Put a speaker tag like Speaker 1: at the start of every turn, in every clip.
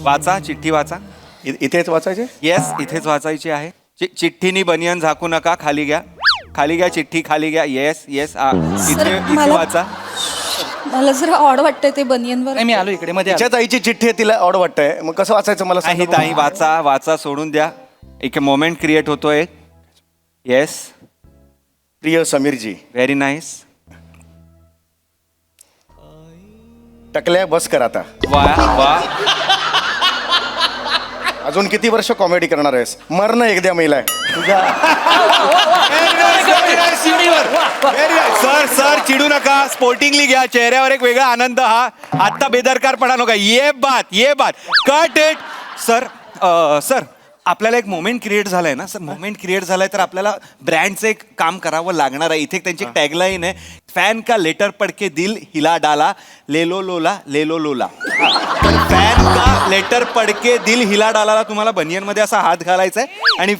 Speaker 1: वाचा, चिठ्ठी वाचा.
Speaker 2: इथेच वाचायचे.
Speaker 1: येस, इथेच वाचायची आहे. चिठ्ठीनी बनियन झाकू नका, खाली घ्या. खाली घ्या चिठ्ठी, खाली घ्या. येस येस, इथे इथे वाचा.
Speaker 3: मला जरा ऑड वाटतंय ते बनियनवर.
Speaker 4: नाही मी आलो इकडे मध्ये
Speaker 2: तिच्या ताईची चिठ्ठी आहे, तिला ऑड वाटतंय, मग कसं वाचायचं मला
Speaker 1: नाही
Speaker 2: सांगा.
Speaker 1: ताई, वाचा वाचा, सोडून द्या. एक मोमेंट क्रिएट होतोय. येस,
Speaker 2: प्रिय समीरजी,
Speaker 1: व्हेरी नाईस.
Speaker 2: टकल्या बस कर आता.
Speaker 1: वा वा.
Speaker 2: अजून किती वर्ष कॉमेडी करणार आहेस? मर ना एकदा महिला तुझ्या.
Speaker 1: सर सर चिडू नका, स्पोर्टिंगली घ्या. चेहऱ्यावर एक वेगळा आनंद. हा आत्ता बेदरकारपणा नका. ये बात कट इट. सर सर, आपल्याला एक मोमेंट क्रिएट झालाय ना सर. मोमेंट क्रिएट झालाय तर आपल्याला ब्रँडचं एक काम करावं लागणार आहे. इथे त्यांची एक टॅगलाईन आहे, फॅन का लेटर पडके दिल हिला डाला, लेलो लोला लेलो लोला. फॅन का लेटर पडके दिल हिला डालाला तुम्हाला बनियनमध्ये असा हात घालायचा आहे आणि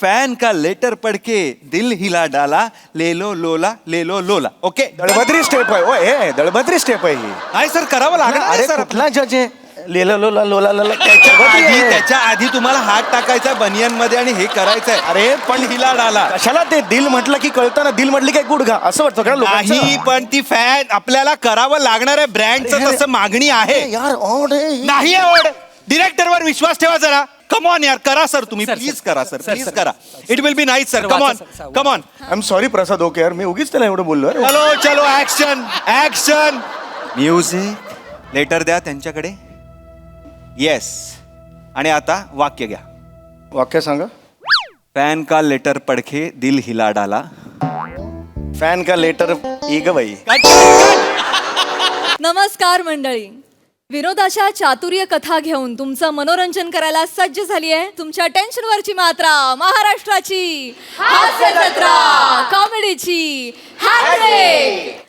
Speaker 1: फॅन का लेटर पडके दिल हिला डाला, लेलो लोला लेलो लोला. ओके,
Speaker 2: दळभद्री स्टेप आहे. ओ हे दळभद्री स्टेप आहे ही.
Speaker 1: नाही सर, करावं लागणार.
Speaker 2: अरे
Speaker 1: सर,
Speaker 2: कुठला जज आहे? लेला लोला लोला लोला
Speaker 1: त्याच्या आधी तुम्हाला हात टाकायचा बनियन मध्ये आणि हे करायचंय.
Speaker 2: अरे
Speaker 1: पण हिला डाला
Speaker 2: कशाला ते दिल म्हटलं की कळतं ना, दिल म्हटली काय गुडघा असं वाटतं का लोकांचं?
Speaker 1: नाही, पण ती फॅन आपल्याला करावं लागणार आहे. ब्रँडचं तसं मागणी आहे.
Speaker 2: यार ऑड आहे.
Speaker 1: नाही आवड. डिरेक्टरवर विश्वास ठेवा जरा. कम ऑन यार, करा सर तुम्ही. प्लीज करा सर, प्लीज करा. It will be nice sir. Come on come on.
Speaker 2: I am sorry Prasad okay यार, मी उगीच त्याला एवढं बोललो.
Speaker 1: चलो चलो, ऍक्शन ऍक्शन. म्युझिक. लेटर द्या त्यांच्याकडे. येस, आणि आता वाक्य घ्या.
Speaker 2: वाक्य सांगा.
Speaker 1: फॅन का लेटर पडके दिल हिला डाला.
Speaker 2: फॅन का लेटर ग बाई.
Speaker 3: नमस्कार मंडळी, विनोदाच्या चातुर्य कथा घेऊन तुमचं मनोरंजन करायला सज्ज झाली आहे तुमच्या टेन्शनवरची मात्रा, महाराष्ट्राची हास्य जत्रा, कॉमेडीची हॅट्रिक.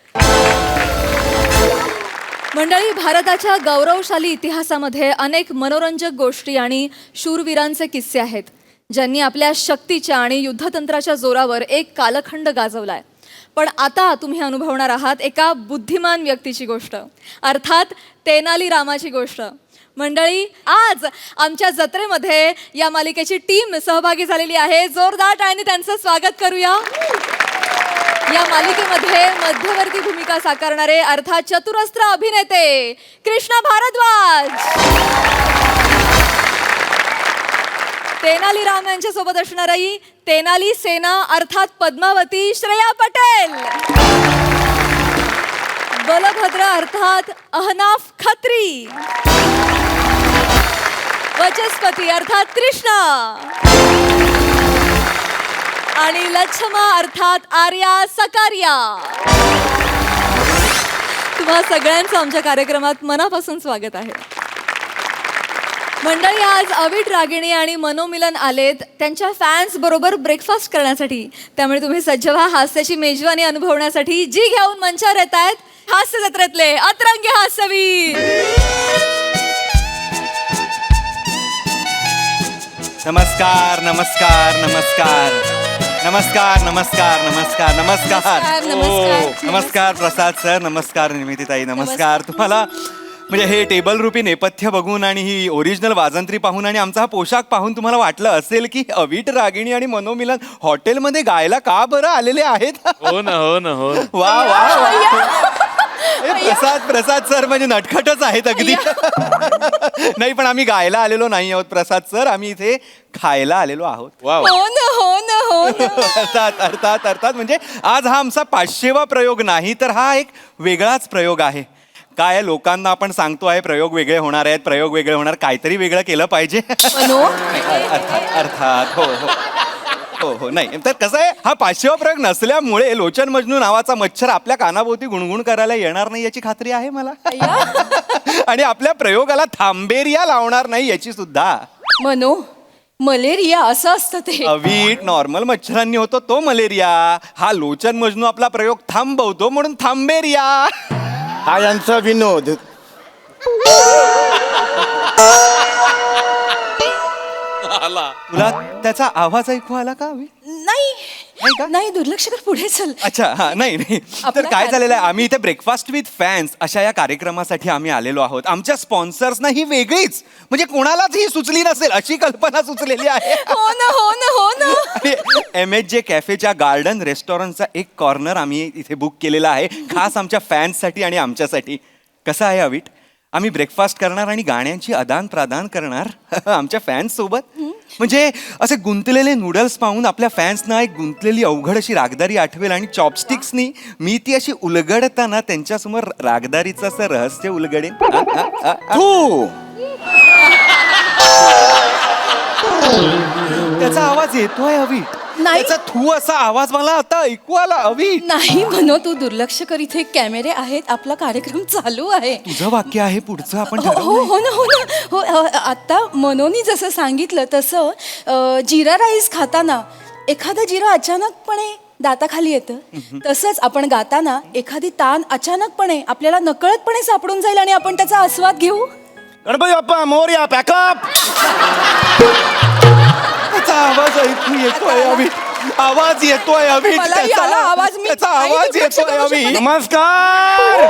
Speaker 3: मंडळी, भारताच्या गौरवशाली इतिहासामध्ये अनेक मनोरंजक गोष्टी आणि शूरवीरांचे किस्से आहेत, ज्यांनी आपल्या शक्तीच्या आणि युद्धतंत्राच्या जोरावर एक कालखंड गाजवलाय. पण आता तुम्ही अनुभवणार आहात एका बुद्धिमान व्यक्तीची गोष्ट, अर्थात तेनाली रामाची गोष्ट. मंडळी, आज आमच्या जत्रेमध्ये या मालिकेची टीम सहभागी झालेली आहे. जोरदार टाळ्यांनी त्यांचं स्वागत करूया. या मालिकेमध्ये मध्यवर्ती भूमिका साकारणारे अर्थात चतुरस्त्र अभिनेते कृष्णा भारद्वाज, तेनाली राम यांच्या सोबत असणारी तेनाली सेना अर्थात पद्मावती श्रेया पटेल, बलभद्र अर्थात अहनाफ खत्री, वचस्पती अर्थात कृष्णा आणि लक्ष्मा अर्थात आर्या सकारिया. तुम्हा सगळ्यांचं आमच्या कार्यक्रमात मनापासून स्वागत आहे. मंडळी, आज अविट रागिणी आणि मनोमिलन आलेत त्यांच्या फॅन्स बरोबर ब्रेकफास्ट करण्यासाठी. त्यामुळे तुम्ही सज्ज व्हा हास्याची मेजवानी अनुभवण्यासाठी. जी घेऊन मंचावर येत आहेत हास्य जत्रेतले अतरंगी हास्यवीर.
Speaker 1: नमस्कार नमस्कार नमस्कार नमस्कार नमस्कार नमस्कार नमस्कार नमस्कार प्रसाद सर, नमस्कार निमितीताई, नमस्कार. तुम्हाला म्हणजे हे टेबल रूपी नेपथ्य बघून आणि ही ओरिजिनल वाजंत्री पाहून आणि आमचा हा पोशाख पाहून तुम्हाला वाटलं असेल की अविट रागिणी आणि मनोमिलन हॉटेलमध्ये गायला का बरं आलेले आहेत.
Speaker 4: हो ना हो ना हो.
Speaker 1: वा वा वा. प्रसाद सर म्हणजे नटखटच आहेत अगदी. नाही, पण आम्ही गायला आलेलो नाही आहोत प्रसाद सर, आम्ही इथे खायला आलेलो आहोत.
Speaker 4: वाव.
Speaker 1: अर्थात म्हणजे आज हा आमचा 500वा प्रयोग नाही, तर हा एक वेगळाच प्रयोग आहे. काय लोकांना आपण सांगतो आहे प्रयोग वेगळे होणार आहेत, प्रयोग वेगळे होणार, काहीतरी वेगळं केलं पाहिजे. अर्थात हो हो हो हो. नाही तर कसं आहे, हा 500वा प्रयोग नसल्यामुळे लोचन मजनू नावाचा मच्छर आपल्या कानाभोवती गुणगुण करायला येणार नाही याची खात्री आहे मला. आणि आपल्या प्रयोगाला थांबेरिया लावणार नाही याची सुद्धा.
Speaker 3: मनो, मलेरिया असं असतं ते.
Speaker 1: अवीट नॉर्मल मच्छरांनी होतो तो मलेरिया. हा लोचन मजनू आपला प्रयोग थांबवतो म्हणून थांबेरिया.
Speaker 2: हा यांचा विनोद.
Speaker 1: तुला त्याचा आवाज ऐकू आला का?
Speaker 3: नाही,
Speaker 1: का?
Speaker 5: नाही दुर्लक्ष कर, पुढे चल.
Speaker 1: अच्छा हा नाही नाही तर
Speaker 5: आपला
Speaker 1: काय झालेलं आहे आम्ही इथे ब्रेकफास्ट विथ फॅन्स अशा या कार्यक्रमासाठी आम्ही आलेलो आहोत. आमच्या स्पॉन्सर्सना ही वेगळीच म्हणजे कोणालाच ही सुचली नसेल अशी कल्पना सुचलेली आहे.
Speaker 5: हो ना हो ना हो ना.
Speaker 1: MHJ कॅफेच्या गार्डन रेस्टॉरंटचा एक कॉर्नर आम्ही इथे बुक केलेला आहे खास आमच्या फॅन्ससाठी आणि आमच्यासाठी. कसं आहे अविट, आम्ही ब्रेकफास्ट करणार आणि गाण्यांची आदान प्रदान करणार आमच्या फॅन्स सोबत. म्हणजे असे गुंतलेले नूडल्स पाहून आपल्या फॅन्सना एक गुंतलेली अवघड अशी रागदारी आठवेल आणि चॉपस्टिक्सनी मी ती अशी उलगडताना त्यांच्यासमोर रागदारीचं असं रहस्य उलगडेन.
Speaker 2: तू
Speaker 1: त्याचा आवाज येतोय अविट,
Speaker 5: नाही.
Speaker 1: त्याचा थू असा आवाज मला आता ऐकू आला अविट.
Speaker 5: नाही म्हणो, तू दुर्लक्ष कर, इथे कॅमेरे आहेत, आपला कार्यक्रम चालू आहे.
Speaker 1: तुझं वाक्य आहे पुढचं आपण
Speaker 5: हो
Speaker 1: ठरवलंय.
Speaker 5: हो ना हो ना हो. आता मनोनी जसं सांगितलं तसं जिरा राईस खाताना एखादं जिरा अचानकपणे दाताखाली येतं, तसंच आपण गाताना एखादी तान अचानकपणे आपल्याला नकळतपणे सापडून जाईल आणि आपण त्याचा आस्वाद घेऊ.
Speaker 2: गणपती बाप्पा मोरया पॅकअप.
Speaker 1: त्याचा आवाज ऐकू येतोय अविट, आवाज येतोय अविट,
Speaker 5: मलाही आला आवाज, मी
Speaker 1: त्याचा
Speaker 5: काही
Speaker 1: आवाज
Speaker 5: दुर्लक्ष
Speaker 1: येतोय
Speaker 5: करू शकत
Speaker 1: अविट.
Speaker 2: नमस्कार.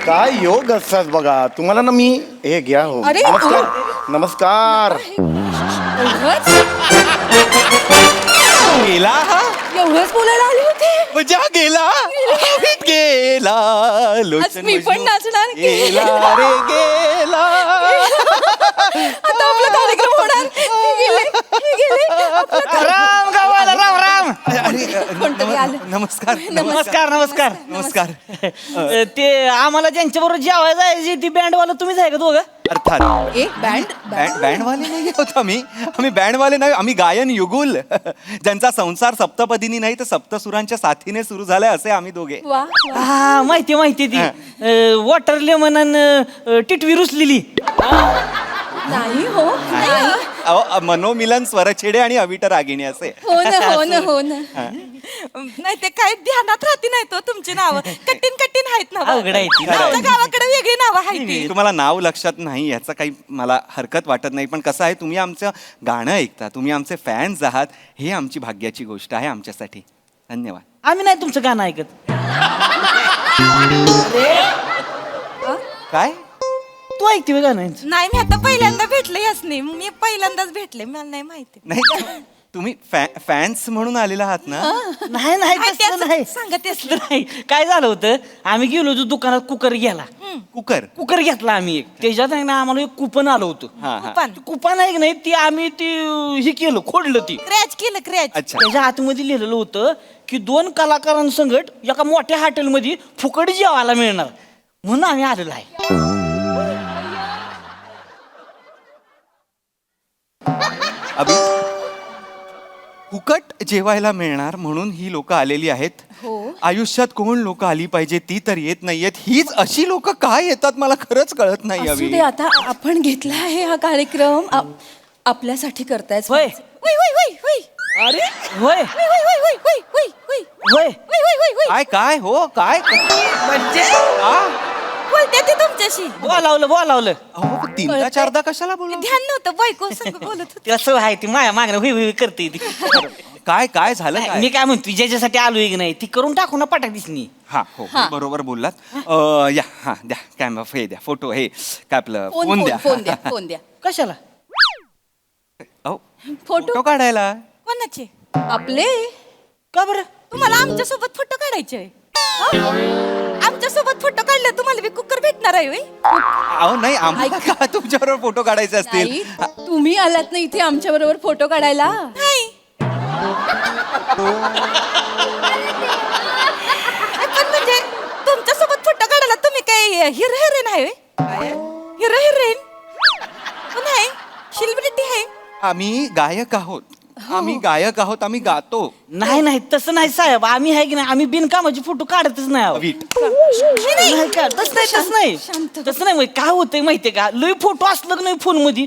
Speaker 2: काय योग असतात बघा तुम्हाला ना. मी हे घ्या हो.
Speaker 5: अरे,
Speaker 2: नमस्कार नमस्कार.
Speaker 5: एवढंच
Speaker 1: गेला हा
Speaker 5: एवढंच बोलायला आले होते.
Speaker 1: म्हणजे हा गेला अविट गेला लोचन
Speaker 5: मी पण
Speaker 1: मजनू
Speaker 5: नाचणार.
Speaker 1: गेला रे गेला.
Speaker 5: आता आपला कार्यक्रम होणार. हे गेले, हे गेले. आपला
Speaker 4: राम गावाला राम राम.
Speaker 5: कोणतरी आलं.
Speaker 1: नमस्कार
Speaker 4: नमस्कार नमस्कार
Speaker 1: नमस्कार.
Speaker 4: ते आम्हाला ज्यांच्याबरोबर जेवायला जायची ती बँडवाला तुम्हीच आहे का दोघं?
Speaker 1: अर्थात
Speaker 5: एक बँड
Speaker 1: बँडवाले नाही होत आम्ही बँडवाले नाही, आम्ही गायन युगुल ज्यांचा संसार सप्तपदीनी नाही तर सप्तसुरांच्या साथीने सुरू झालाय असे आम्ही दोघे.
Speaker 5: वा वा.
Speaker 4: हा माहिती ती वॉटर लेमन टिटवी रुसलेली.
Speaker 5: नाही हो नाही.
Speaker 1: अहो, मनोमिलन स्वरछेडे आणि अविट रागिणी असे.
Speaker 5: हो ना हो ना हो ना.
Speaker 6: नाही ते काय ध्यानात राहती नाही तो तुमची नावं कठीण कठीण आहेत ना
Speaker 4: अवघड आहे ती.
Speaker 6: आमच्या गावाकडे वेगळी नावं आहेत ती.
Speaker 1: तुम्हाला नाव लक्षात नाही याचं काही मला हरकत वाटत नाही, पण कसं आहे तुम्ही आमचं गाणं ऐकता, तुम्ही आमचे फॅन्स आहात, हे आमची भाग्याची गोष्ट आहे आमच्यासाठी. धन्यवाद.
Speaker 4: आम्ही नाही तुमचं गाणं ऐकत.
Speaker 1: काय
Speaker 4: तू ऐकते होय गाणं?
Speaker 6: नाही मी आता पहिल्यांदा भेटले यासनी, मी पहिल्यांदाच भेटले, मला नाही माहिती.
Speaker 1: नाही तुम्ही फॅन्स म्हणून आलेला आहात ना.
Speaker 4: नाही नाही
Speaker 6: काय
Speaker 4: तसलं
Speaker 6: त्याचं
Speaker 4: नाही
Speaker 6: सांगत
Speaker 4: तसलं नाही. काय झालं होतं, आम्ही गेलो होतो दुकानात, कुकर घ्यायला. कुकर घेतला आम्ही एक. त्याच्यात आहे ना आम्हाला एक कुपन आलं होतं.
Speaker 6: कुपन
Speaker 4: कुपन आहे की नाही ती आम्ही ती हे केलं, खोडलं ती.
Speaker 6: क्रॅच केलं क्रॅच.
Speaker 1: अच्छा
Speaker 4: त्याच्या आतमध्ये लिहिलेलं होतं की 2 कलाकारांसंगट एका मोठ्या हॉटेलमध्ये फुकट जेवायला मिळणार म्हणून आम्ही आलेलो आहे.
Speaker 1: अभि फुकट जेवायला मिळणार म्हणून ही लोक आलेली आहेत. आयुष्यात कोण लोक आली पाहिजे ती तर येत नाहीयेत. हीच अशी लोक काय येतात मला खरंच कळत नाही.
Speaker 5: असू
Speaker 1: अभि
Speaker 5: दे, आता आपण घेतला आहे हा कार्यक्रम आपल्यासाठी करताय.
Speaker 4: होय
Speaker 6: होय होय होय होय
Speaker 4: अरे होय
Speaker 6: होय होय होय होय होय होय होय
Speaker 4: होय
Speaker 6: होय होय होय होय
Speaker 1: काय काय हो काय
Speaker 6: म्हणजे
Speaker 1: आ?
Speaker 6: बोलते ते तुमच्याशी.
Speaker 4: बोलावलं
Speaker 1: अहो तीनदा चारदा कशाला बोला.
Speaker 6: ध्यान नव्हतं, बायको संग बोलत होते.
Speaker 4: तिला सवय आहे ती माया मागणं हुई हुई करते ती.
Speaker 1: काय काय झालं काय?
Speaker 4: मी काय म्हणतो ज्याच्यासाठी आलोय की नाही ती करून टाकू ना पटाक दिसनी.
Speaker 1: हा हो बरोबर बोललात. या हा द्या कॅमेरा हे द्या फोटो हे काय आपलं
Speaker 5: फोन
Speaker 1: फोन
Speaker 5: फोन
Speaker 1: द्या.
Speaker 5: फोन द्या फोन द्या.
Speaker 4: कशाला?
Speaker 1: अहो
Speaker 5: फोटो
Speaker 1: फोटो काढायला.
Speaker 6: कोणाचे?
Speaker 5: आपले.
Speaker 4: का बरं?
Speaker 6: तुम्हाला आमच्या सोबत फोटो काढायचे? आमच्या सोबत फोटो काढले तुम्हाला बी कुकर भेटणार आहे होय?
Speaker 1: अहो नाही आम्हाला का तुमच्याबरोबर फोटो काढायचे असतील.
Speaker 5: नाही, तुम्ही आलात ना इथे आमच्या बरोबर फोटो काढायला.
Speaker 6: नाही पण म्हणजे तुमच्या सोबत फोटो काढायला तुम्ही काय हिरो हिरोईन आहे होय? हिरो हिरोईन नाही, सेलिब्रिटी आहे.
Speaker 1: आम्ही गायक आहोत, आम्ही गायक आहोत, आम्ही गातो.
Speaker 4: नाही नाही तसं नाही साहेब आम्ही आहे की नाही आम्ही बिनकामाचे फोटो काढतच नाही अहो.
Speaker 1: वीट
Speaker 4: नाही का तसं नाही तसं नाही म्हणजे काय होतंय माहितीये का लय फोटो असलं की नाही फोन मध्ये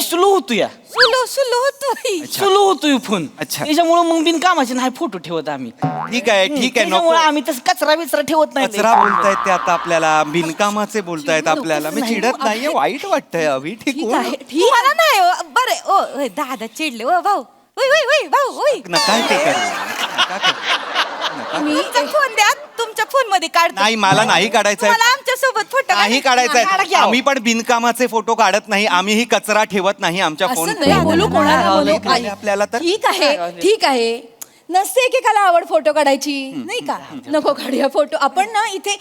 Speaker 4: स्लो होतो या
Speaker 6: सुलो होतोय
Speaker 4: स्लो होतोय फोन
Speaker 1: अच्छा.
Speaker 4: त्याच्यामुळे मग बिनकामाचे नाही फोटो ठेवत आम्ही
Speaker 1: ठीक आहे ठीक आहे नको
Speaker 4: त्याच्यामुळे आम्ही तसं कचरा बिचरा ठेवत नाही
Speaker 1: कचरा बोलतायत ते आता आपल्याला बिनकामाचे बोलतायत आपल्याला मी चिडत नाहीये वाईट वाटतंय अभि ठीक
Speaker 5: ठीक
Speaker 1: हो
Speaker 5: आहे
Speaker 6: मला नाही हो. बरे ओ ओय, दादा चिडले ओ भाऊ ओय ओय ओय भाऊ ओय
Speaker 1: नका ते करू नका करू.
Speaker 6: तुमचा फोन द्या तुमच्या फोन मध्ये काढतो
Speaker 1: नाही मला नाही काढायचंय
Speaker 6: मला आमच्या सोबत फोटो
Speaker 1: नाही
Speaker 4: काढा
Speaker 1: काढायचंय
Speaker 4: की अहो.
Speaker 1: आम्ही पण बिनकामाचे फोटो काढत नाही आम्हीही कचरा ठेवत नाही आमच्या फोन
Speaker 5: असं नाही बोलू कोणाला
Speaker 4: नाही,
Speaker 5: बोलू.
Speaker 1: नाही, आपल्याला तर-
Speaker 5: ठीक आहे ठीक आहे नसते एकेकाला आवड फोटो काढायची नाही का नको काढूया फोटो आपण ना इथे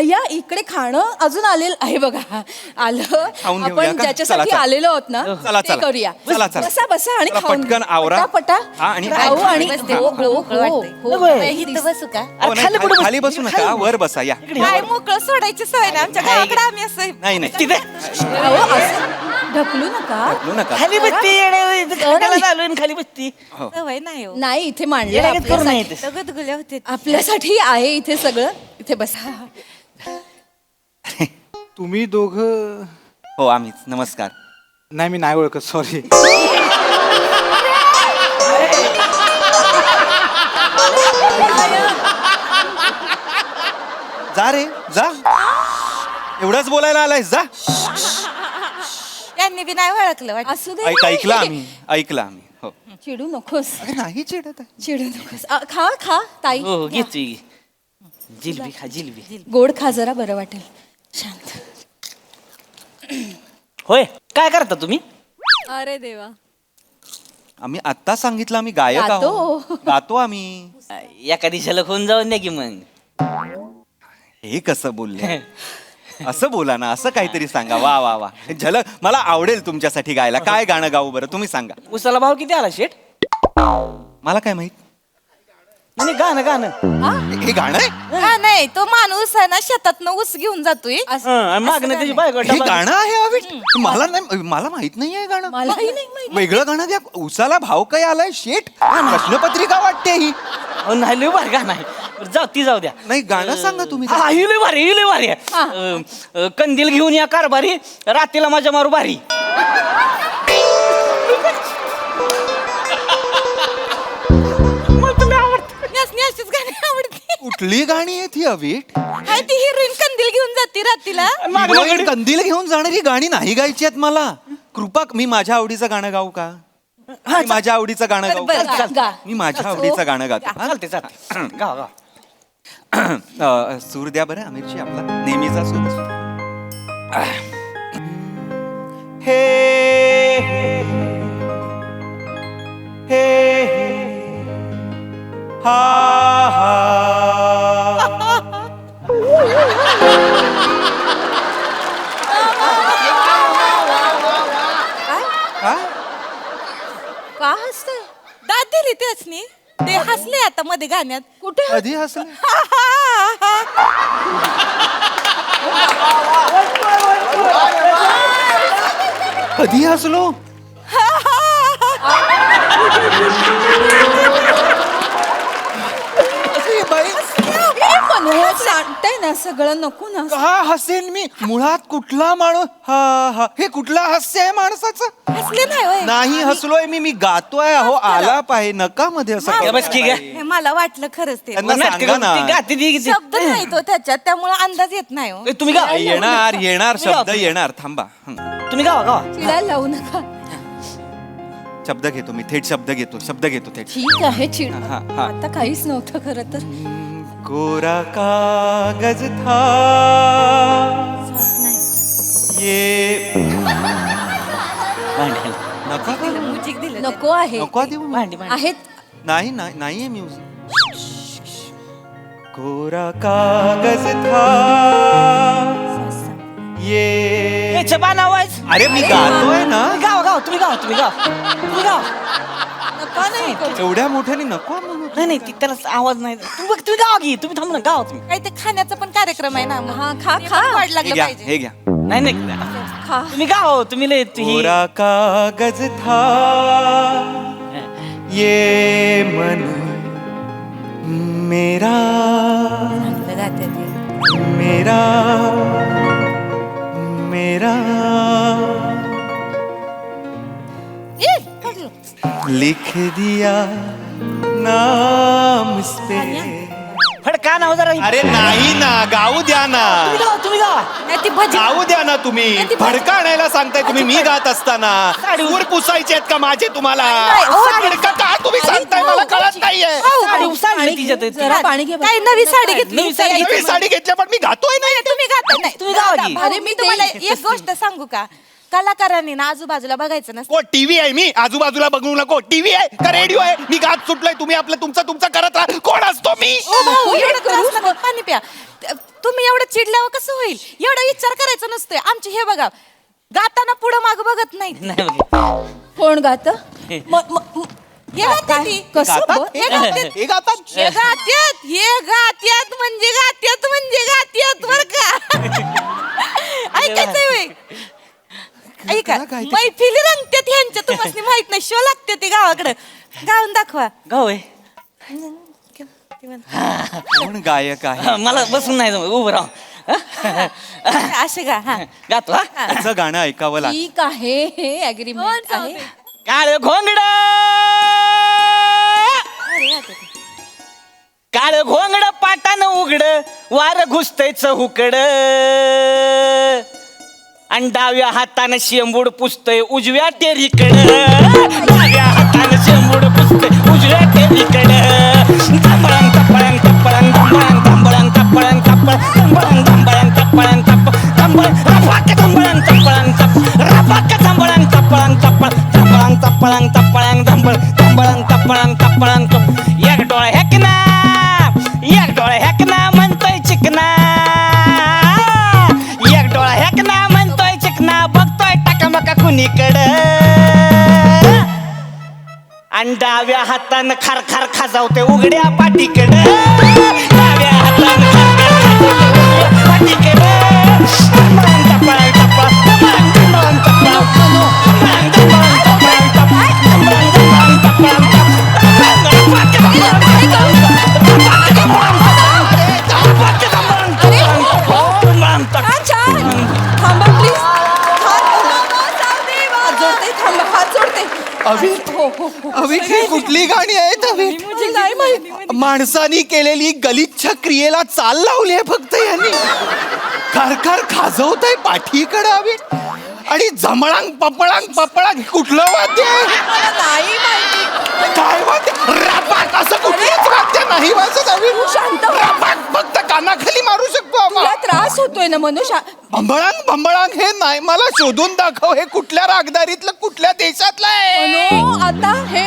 Speaker 5: या इकडे खाणं अजून आलेलं आहे बघा आलं
Speaker 1: खाऊन घेऊया
Speaker 5: आपण
Speaker 1: का?
Speaker 5: ज्याच्यासाठी
Speaker 1: चला.
Speaker 5: आलेलो आहोत ना
Speaker 1: चला,
Speaker 5: ते
Speaker 1: चला.
Speaker 5: करूया
Speaker 1: चला, चला.
Speaker 5: बसा बसा आणि
Speaker 1: चला,
Speaker 5: खाऊन
Speaker 1: पटकन
Speaker 5: घेऊ.
Speaker 1: आवरा.
Speaker 5: पटा
Speaker 1: हा, आणि
Speaker 5: खाऊ आणि
Speaker 6: बसते.
Speaker 5: हो, हो,
Speaker 6: मोकळं
Speaker 5: हो,
Speaker 6: वाटतंय.
Speaker 5: हो.
Speaker 4: बरं.
Speaker 6: इथं बसू का
Speaker 1: हो, नाही,
Speaker 4: खाली कुठं
Speaker 1: खाली बसू नका वर बसा या
Speaker 6: काय मोकळं सोडायची सवय ना आमच्या गावाकडे आम्ही असं
Speaker 1: नाही नाही
Speaker 4: तिथे
Speaker 5: अहो, असं ढकलू नका
Speaker 1: ढकलू नका
Speaker 4: खाली बसती खाली चालू आहे खाली बसती
Speaker 6: सवय नाही हो
Speaker 5: नाही इथे मांडलं
Speaker 4: येड्यागत करू नये
Speaker 5: आपल्यासाठी.
Speaker 4: ते.
Speaker 6: गुदगुल्या होते
Speaker 5: आपल्यासाठी आहे इथे सगळं इथे बसा
Speaker 7: तुम्ही दोघं
Speaker 1: हो आम्हीच नमस्कार
Speaker 7: नाही मी नाही ओळखत सॉरी
Speaker 1: जा रे जा एवढंच बोलायला आलायस जा
Speaker 6: यांनी बी नाही ओळखलं वाटतं
Speaker 5: असू दे
Speaker 1: ऐकलं आम्ही ऐकलं आम्ही हो
Speaker 5: चिडू नकोस
Speaker 1: अरे नाही चिडत आहे
Speaker 5: चिडू नकोस खा खा ताई
Speaker 4: हो हो घेतोय जिलबी खा जिलबी
Speaker 5: गोड खा जरा बरं वाटेल शांत
Speaker 4: होय काय करता तुम्ही
Speaker 3: अरे देवा
Speaker 1: आम्ही आत्ता सांगितलं आम्ही गायक
Speaker 5: गातो.
Speaker 1: आहोत गातो आम्ही
Speaker 4: एखादी झलक होऊन जाऊन द्या की मग
Speaker 1: हे कसं बोलले असं बोला ना असं काहीतरी सांगा वा वा वा झलक मला आवडेल तुमच्यासाठी गायला काय गाणं गाऊ बरं तुम्ही सांगा
Speaker 4: उसाला भाव किती आला शेठ
Speaker 1: मला काय माहित
Speaker 4: नाही गाणं गाणं
Speaker 1: हे गाणं आहे
Speaker 6: हा नाही तो माणूस आहे ना शेतातनं ऊस घेऊन जातोय
Speaker 4: मागणं त्याची बायको
Speaker 1: हे गाणं आहे अभि मला नाही मला माहित नाही हे गाणं
Speaker 5: मलाही नाही माहिती
Speaker 1: वेगळं गाणं द्या उसाला भाव काय आलाय शेट प्रश्नपत्रिका वाटते ही
Speaker 4: नाही लय भारी गाणं आहे बरं, जाऊ ती जाऊ द्या
Speaker 1: नाही गाणं सांगा तुम्ही
Speaker 4: हा ही लय भारी ही लय भारी आहे. कंदील घेऊन या कारभारी रात्रीला माझ्या मारू भारी
Speaker 6: यासनी अशीच गाणी आवडते
Speaker 1: कुठली गाणी आहेत ही अवीट
Speaker 6: हाय ती हिरोईन कंदील घेऊन जाते रात्रीला
Speaker 1: हिरोईन कंदील घेऊन जाणारी गाणी नाही गायची आहेत मला कृपा मी माझ्या आवडीचं गाणं गाऊ का मी माझ्या आवडीचं गाणं गाऊ
Speaker 6: बरं,
Speaker 1: का?
Speaker 5: गा.
Speaker 1: मी माझ्या आवडीचं गाणं गातो हा?
Speaker 4: चालते चालते गाव गाव
Speaker 1: सूर द्या बरं आमिरची आपला नेहमीचा सूर हे हे हा हा
Speaker 5: का हसतंय
Speaker 6: दाद दिली त्यासनी ते हसले आता मध्ये गाण्यात
Speaker 5: कुठे
Speaker 1: कधी हसले कधी हसलो अरे बाई,
Speaker 5: मनोहर सांगताय ना सगळं नको ना
Speaker 1: का हसेन मी मुळात कुठला माणूस हा हा हे कुठला हास्य आहे माणसाचं
Speaker 6: हसले नाही होय
Speaker 1: नाही हसलोय मी गातोय अहो आलाप आहे नका मध्ये असं
Speaker 4: घ्या,
Speaker 1: करू
Speaker 4: बस की घ्या.
Speaker 1: नका.
Speaker 6: हे मला वाटलं खरंच ते
Speaker 1: त्यांना सांगा ना
Speaker 4: ती गाते ती किती-
Speaker 6: शब्द नाही तो त्याच्यात त्यामुळे अंदाज येत नाही हो
Speaker 4: ए, तुम्ही गाव
Speaker 1: येणार येणार
Speaker 4: तुम्ही
Speaker 1: शब्द
Speaker 4: गाव.
Speaker 1: येणार थांबा
Speaker 4: तुम्ही गावा गावा
Speaker 5: चिडायला लावू नका
Speaker 1: शब्द घेतो मी थेट शब्द घेतो थेट
Speaker 5: ठीक आहे चिड
Speaker 1: हा, हा.
Speaker 5: आता काहीच नव्हतं खरं तर
Speaker 1: कोरा कागज था ये
Speaker 4: भांडी
Speaker 1: नका का?
Speaker 6: म्युझिक दिलं
Speaker 5: नको आहे
Speaker 1: नको देऊ
Speaker 4: भांडी भांडी
Speaker 5: आहेत
Speaker 1: नाही नाहीये म्युझिक कोरा कागज था ये
Speaker 4: छपान आवाज
Speaker 1: अरे मी गातोय ना
Speaker 4: गाव गाव तुम्ही गाव तुम्ही गाव
Speaker 6: नको नाही
Speaker 1: एवढ्या मोठ्याने नको म्हणू.
Speaker 4: नाही ती त्याला आवाज नाही तुम्ही गाव घे तुम्ही थांब ना गाव तुम्ही
Speaker 6: काही ते खाण्याचा पण कार्यक्रम आहे ना मग.
Speaker 5: हा खा
Speaker 6: ते
Speaker 5: खा
Speaker 6: पण वाढ
Speaker 1: हे
Speaker 6: लागलं
Speaker 1: घ्या
Speaker 6: पाहिजे
Speaker 1: हे घ्या
Speaker 4: नाही
Speaker 5: खा
Speaker 4: तुम्ही गाव तुम्ही लय ही
Speaker 1: कोरा कागज था ये मन मेरा
Speaker 6: चांगलं गाते ते.
Speaker 1: मेरा मेरा
Speaker 6: ए, पडलो.
Speaker 1: लिख दिया नाम इस पे.
Speaker 4: फडका नाव जरा
Speaker 1: अरे नाही ना, गाऊ द्या ना,
Speaker 4: तुम्ही गावा
Speaker 6: नाही ती भजी
Speaker 1: गाऊ द्या ना तुम्ही. भडका आणायला सांगताय तुम्ही मी गात असताना. सूर पुसायचे आहेत का माझे तुम्हाला? भडका का तुम्ही सांगताय मला कळत नाहीये.
Speaker 4: साडी तिच्यात
Speaker 5: जरा पाणी घे
Speaker 6: काय नवी साडी घेतली
Speaker 4: नवी साडी
Speaker 1: नवी साडी घेतल्या पण मी गातोय नाही.
Speaker 6: तुम्ही गाता नाही
Speaker 4: तुम्ही गावा की.
Speaker 6: अरे मी तुम्हाला एक गोष्ट सांगू का, कलाकारांनी ना आजूबाजूला बघायचं नसतं.
Speaker 1: को टीव्ही आहे मी, आजूबाजूला बघू नको. टीव्ही आहे का रेडिओ आहे? मी गात सुटलोय, तुम्ही आपलं तुमचं करत राहा. कोण असतो मी?
Speaker 6: ओ भाऊ, एवढं त्रास नका, पाणी प्या. तुम्ही एवढं चिडल्यावर कसं होईल? एवढा विचार करायचा नसतोय. आमची हे बघा, गाताना पुढं माग बघत नाही.
Speaker 4: नाही बघ.
Speaker 5: कोण गात
Speaker 6: हे गातात ती.
Speaker 5: कसं
Speaker 1: गातात?
Speaker 5: बरं?
Speaker 6: हे गातात.
Speaker 1: हे गातात.
Speaker 6: हे गात्यात म्हणजे गात्यात बर का. ऐकायचंय होय. ऐका, मैफिली रंगत्यात ह्यांच्या, तुम्हाला माहित नाही. शो लागते ते गावाकडे. गाऊन दाखवा.
Speaker 4: गाव आहे
Speaker 1: कोण गायक आहे?
Speaker 4: मला बसून नाही जमत, उभं राहून
Speaker 6: असे गा. हा.
Speaker 4: गातो हा.
Speaker 1: त्याचं गाणं ऐकावं लागतं.
Speaker 5: ठीक आहे हे अग्रीमेंट आहे
Speaker 4: काळ घोंगड काळ घोंगड पाटानं उघड वार घुसतय चहुकड आणि डाव्या हातानं शेंबूड पुसतय उजव्या टेरीकड. डाव्या हातानं शेंबूड पुसतय उजव्या टेरीकड. धांबळंग टपळंग टपळंग धांबळंग धांबळंग टपळंग टपळंग धांबळंग टपळंग टपळंग धांबळंग रफाक धांबळंग टपळंग टप रफाक धांबळंग टपळंग टपळ धांबळंग टपळंग टपळंग धांबळ धांबळंग टपळंग टपळंग टप. एक डोळ हेकना एक डोळ हेकना म्हणतोय चिकना. एक डोळ हेकना म्हणतोय चिकना बघतोय टाकामका कुणीकडं आणि डाव्या हातानं खार खार खाजावते उघड्या पाठीकडं. डाव्या हातानं खार खार खाजावते उघड्या पाठीकडं. टपळंग टपळंग टपळ टपळंग टपळंग टपळ टपळंग टपळंग टपळंग टप टपळंग टपळंग टपळंग टप रफाक टपळंग
Speaker 5: छान थांबा प्लीज हात जोडते
Speaker 1: अभि अभि ही कुठली गाणी आहेत अभि?
Speaker 5: नाही माहिती
Speaker 1: माणसानी केलेली गलिच्छ क्रियेला चाल लावली आहे फक्त यांनी. खरखर खाजवतय पाठीकडे अभि आणि झमळांग पपळांग पपळांग कुठलं वाद्य आहे?
Speaker 5: नाही माहिती
Speaker 1: काय वाद्य? रपाक असं कुठलंच वाद्य नाही वाजत अभि.
Speaker 5: शांत हो.
Speaker 1: रपाक फक्त कानाखाली मारू शकतो आपण.
Speaker 5: तुला त्रास होतोय ना मनुष्य
Speaker 1: भंबळांग भंबळांग हे नाही, मला शोधून दाखव हे कुठल्या रागदारीतलं कुठल्या देशातलं आहे.
Speaker 5: मनो आता हे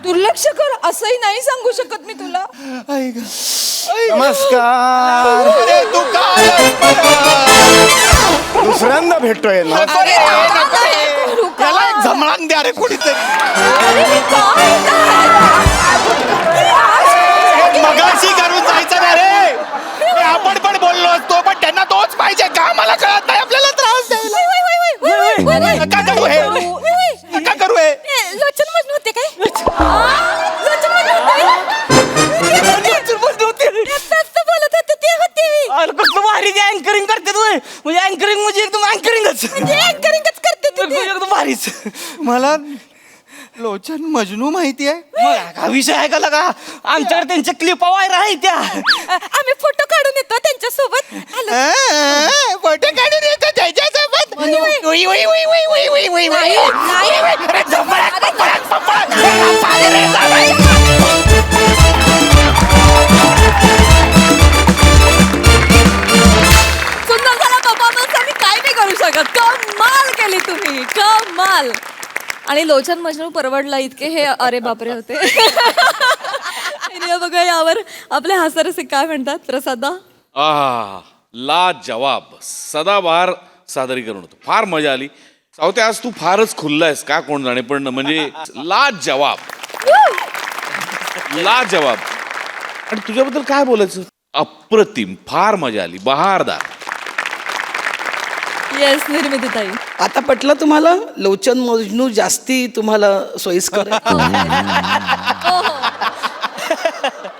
Speaker 5: दुर्लक्ष कर असंही नाही सांगू शकत मी तुला.
Speaker 1: ऐक.
Speaker 2: नमस्कार.
Speaker 1: अरे तू काय
Speaker 2: दुसऱ्यांदा भेटतोय ना.
Speaker 1: अरे, नको रे.
Speaker 5: करू का?
Speaker 1: याला एक झमळांग द्या रे कुठीतरी.
Speaker 5: अरे हे काय
Speaker 1: मगाशी करून जायचं ना रे. हे आपण पण बोललो असतो पण त्यांना तोच पाहिजे का मला कळत नाही आपल्याला त्रास द्यायला. नका करू हे. नका करू हे.
Speaker 6: लोचन मजनू होते काय? लोचन मजनू होते. त्यात बोलत होते ते होते मी.
Speaker 4: अरे कसलं भारी ते अँकरिंग करते तू. म्हणजे अँकरिंग म्हणजे एकदम अँकरिंगच
Speaker 6: म्हणजे अँकरिंगच करते ते.
Speaker 4: एकदम भारीच.
Speaker 1: मला लोचन मजनू माहिती आहे.
Speaker 4: मग हा विषय आहे का लगा आमच्याकडे त्यांच्या क्लिपा व्हायरल आहे त्या.
Speaker 6: आम्ही फोटो काढून येतो त्यांच्या सोबत.
Speaker 1: फोटो काढून येतो त्याच्यासोबत. उई, उई, उई, उई, उई, उई, उई, उई. अरे झंबळाक, पपळाक, पपळाक. अरे पाणी रे, जावई.
Speaker 3: सुंदर झाला परफॉर्मन्स आणि काय नाही करू शकत. कमाल केली तुम्ही, कमाल. आणि लोचन मजनू परवडला इतके हे अरे बापरे होते. बघा यावर आपले हास्यरसिक काय म्हणतात. प्रसादा
Speaker 8: आहा ला जवाब सदाबहार सादरीकरण होतं. फार मजा आली. सावते आज तू फारच खुल्लायस का कोण जाणे पण म्हणजे ला जवाब ला जवाब. आणि तुझ्याबद्दल काय बोलायचं. अप्रतिम. फार मजा आली. बहारदार.
Speaker 3: येस निर्मितीताई.
Speaker 9: आता पटलं तुम्हाला लोचन मजनू जास्ती तुम्हाला सोयीस्कर आहे?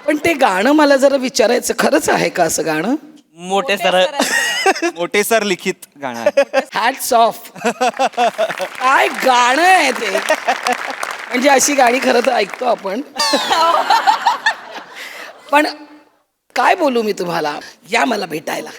Speaker 9: पण पण ते गाणं मला जरा विचारायचं, खरंच आहे का असं गाणं?
Speaker 4: मोठे सर
Speaker 1: मोठे सर लिखित गाणं आहे.
Speaker 9: Hats off. काय गाणं आहे ते. म्हणजे अशी गाणी खरं तर ऐकतो आपण. पण काय बोलू मी तुम्हाला, या मला भेटायला.